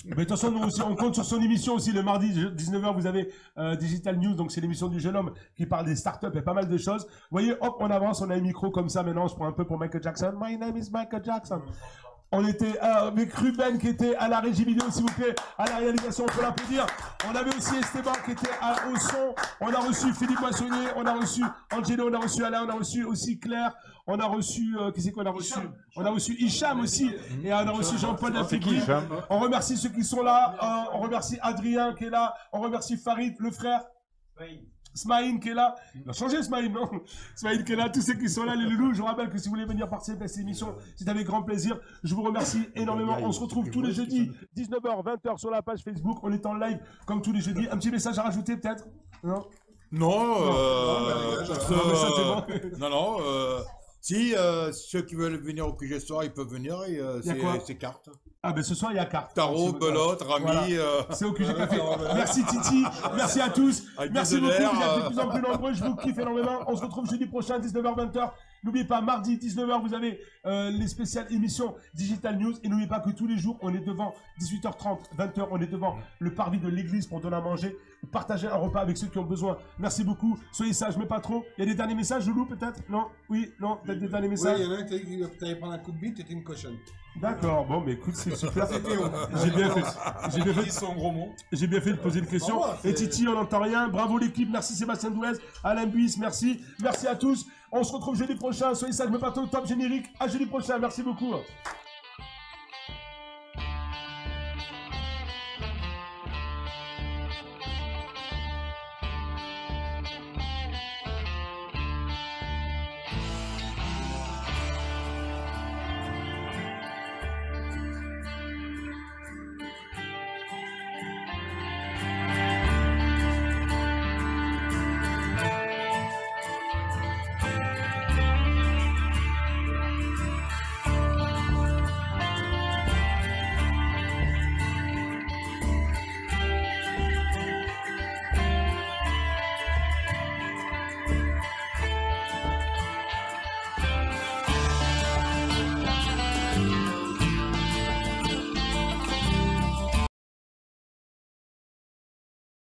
Mais de toute façon, nous aussi, on compte sur son émission aussi. Le mardi, 19h, vous avez Digital News, donc c'est l'émission du jeune homme qui parle des startups et pas mal de choses. Vous voyez, hop, on avance, on a un micro comme ça maintenant. Je prends un peu pour Michael Jackson. My name is Michael Jackson. On était avec Ruben qui était à la régie vidéo, s'il vous plaît, à la réalisation, on peut l'applaudir. On avait aussi Esteban qui était au son. On a reçu Philippe Moissonnier, on a reçu Angelo, on a reçu Alain, on a reçu aussi Claire. On a reçu, qui c'est qu'on a reçu? On a reçu Hicham aussi. Et on a reçu Jean-Paul Dafiki. On remercie ceux qui sont là. On remercie Adrien qui est là. On remercie Farid, le frère. Smaïn qui est là. Il a changé Smaïn, non? Smaïn qui est là. Tous ceux qui sont là, les loulous. Je vous rappelle que si vous voulez venir participer à cette émission, c'est avec grand plaisir. Je vous remercie énormément. On se retrouve tous les jeudis, 19h, 20h sur la page Facebook. On est en live comme tous les jeudis. Un petit message à rajouter peut-être? Non? Non, si ceux qui veulent venir au QG Soir, ils peuvent venir et c'est cartes. Ah ben ce soir il y a cartes. Tarot, belote, Rami. C'est au QG Café. Merci Titi, merci à tous. Merci beaucoup, vous êtes de plus en plus nombreux, je vous kiffe énormément. On se retrouve jeudi prochain, 19h, 20h. N'oubliez pas, mardi, 19h, vous avez les spéciales émissions Digital News. Et n'oubliez pas que tous les jours, on est devant 18h30, 20h, on est devant le parvis de l'église pour donner à manger. Partager un repas avec ceux qui ont besoin. Merci beaucoup. Soyez sages, mais pas trop. Il y a des derniers messages, Loulou, peut-être? Non? Oui? Non? Peut-être des derniers messages? Oui, il y en a un qui t'a dit que t'allais prendre un coup de bite, t'étais une cochonne. D'accord, bon, mais écoute, c'est super. J'ai bien fait. J'ai bien fait de poser une question. Et Titi, on n'entend rien. Bravo l'équipe. Merci Sébastien Douez, Alain Buis, merci. Merci à tous. On se retrouve jeudi prochain. Soyez sages, mais pas trop. Top générique. À jeudi prochain. Merci beaucoup.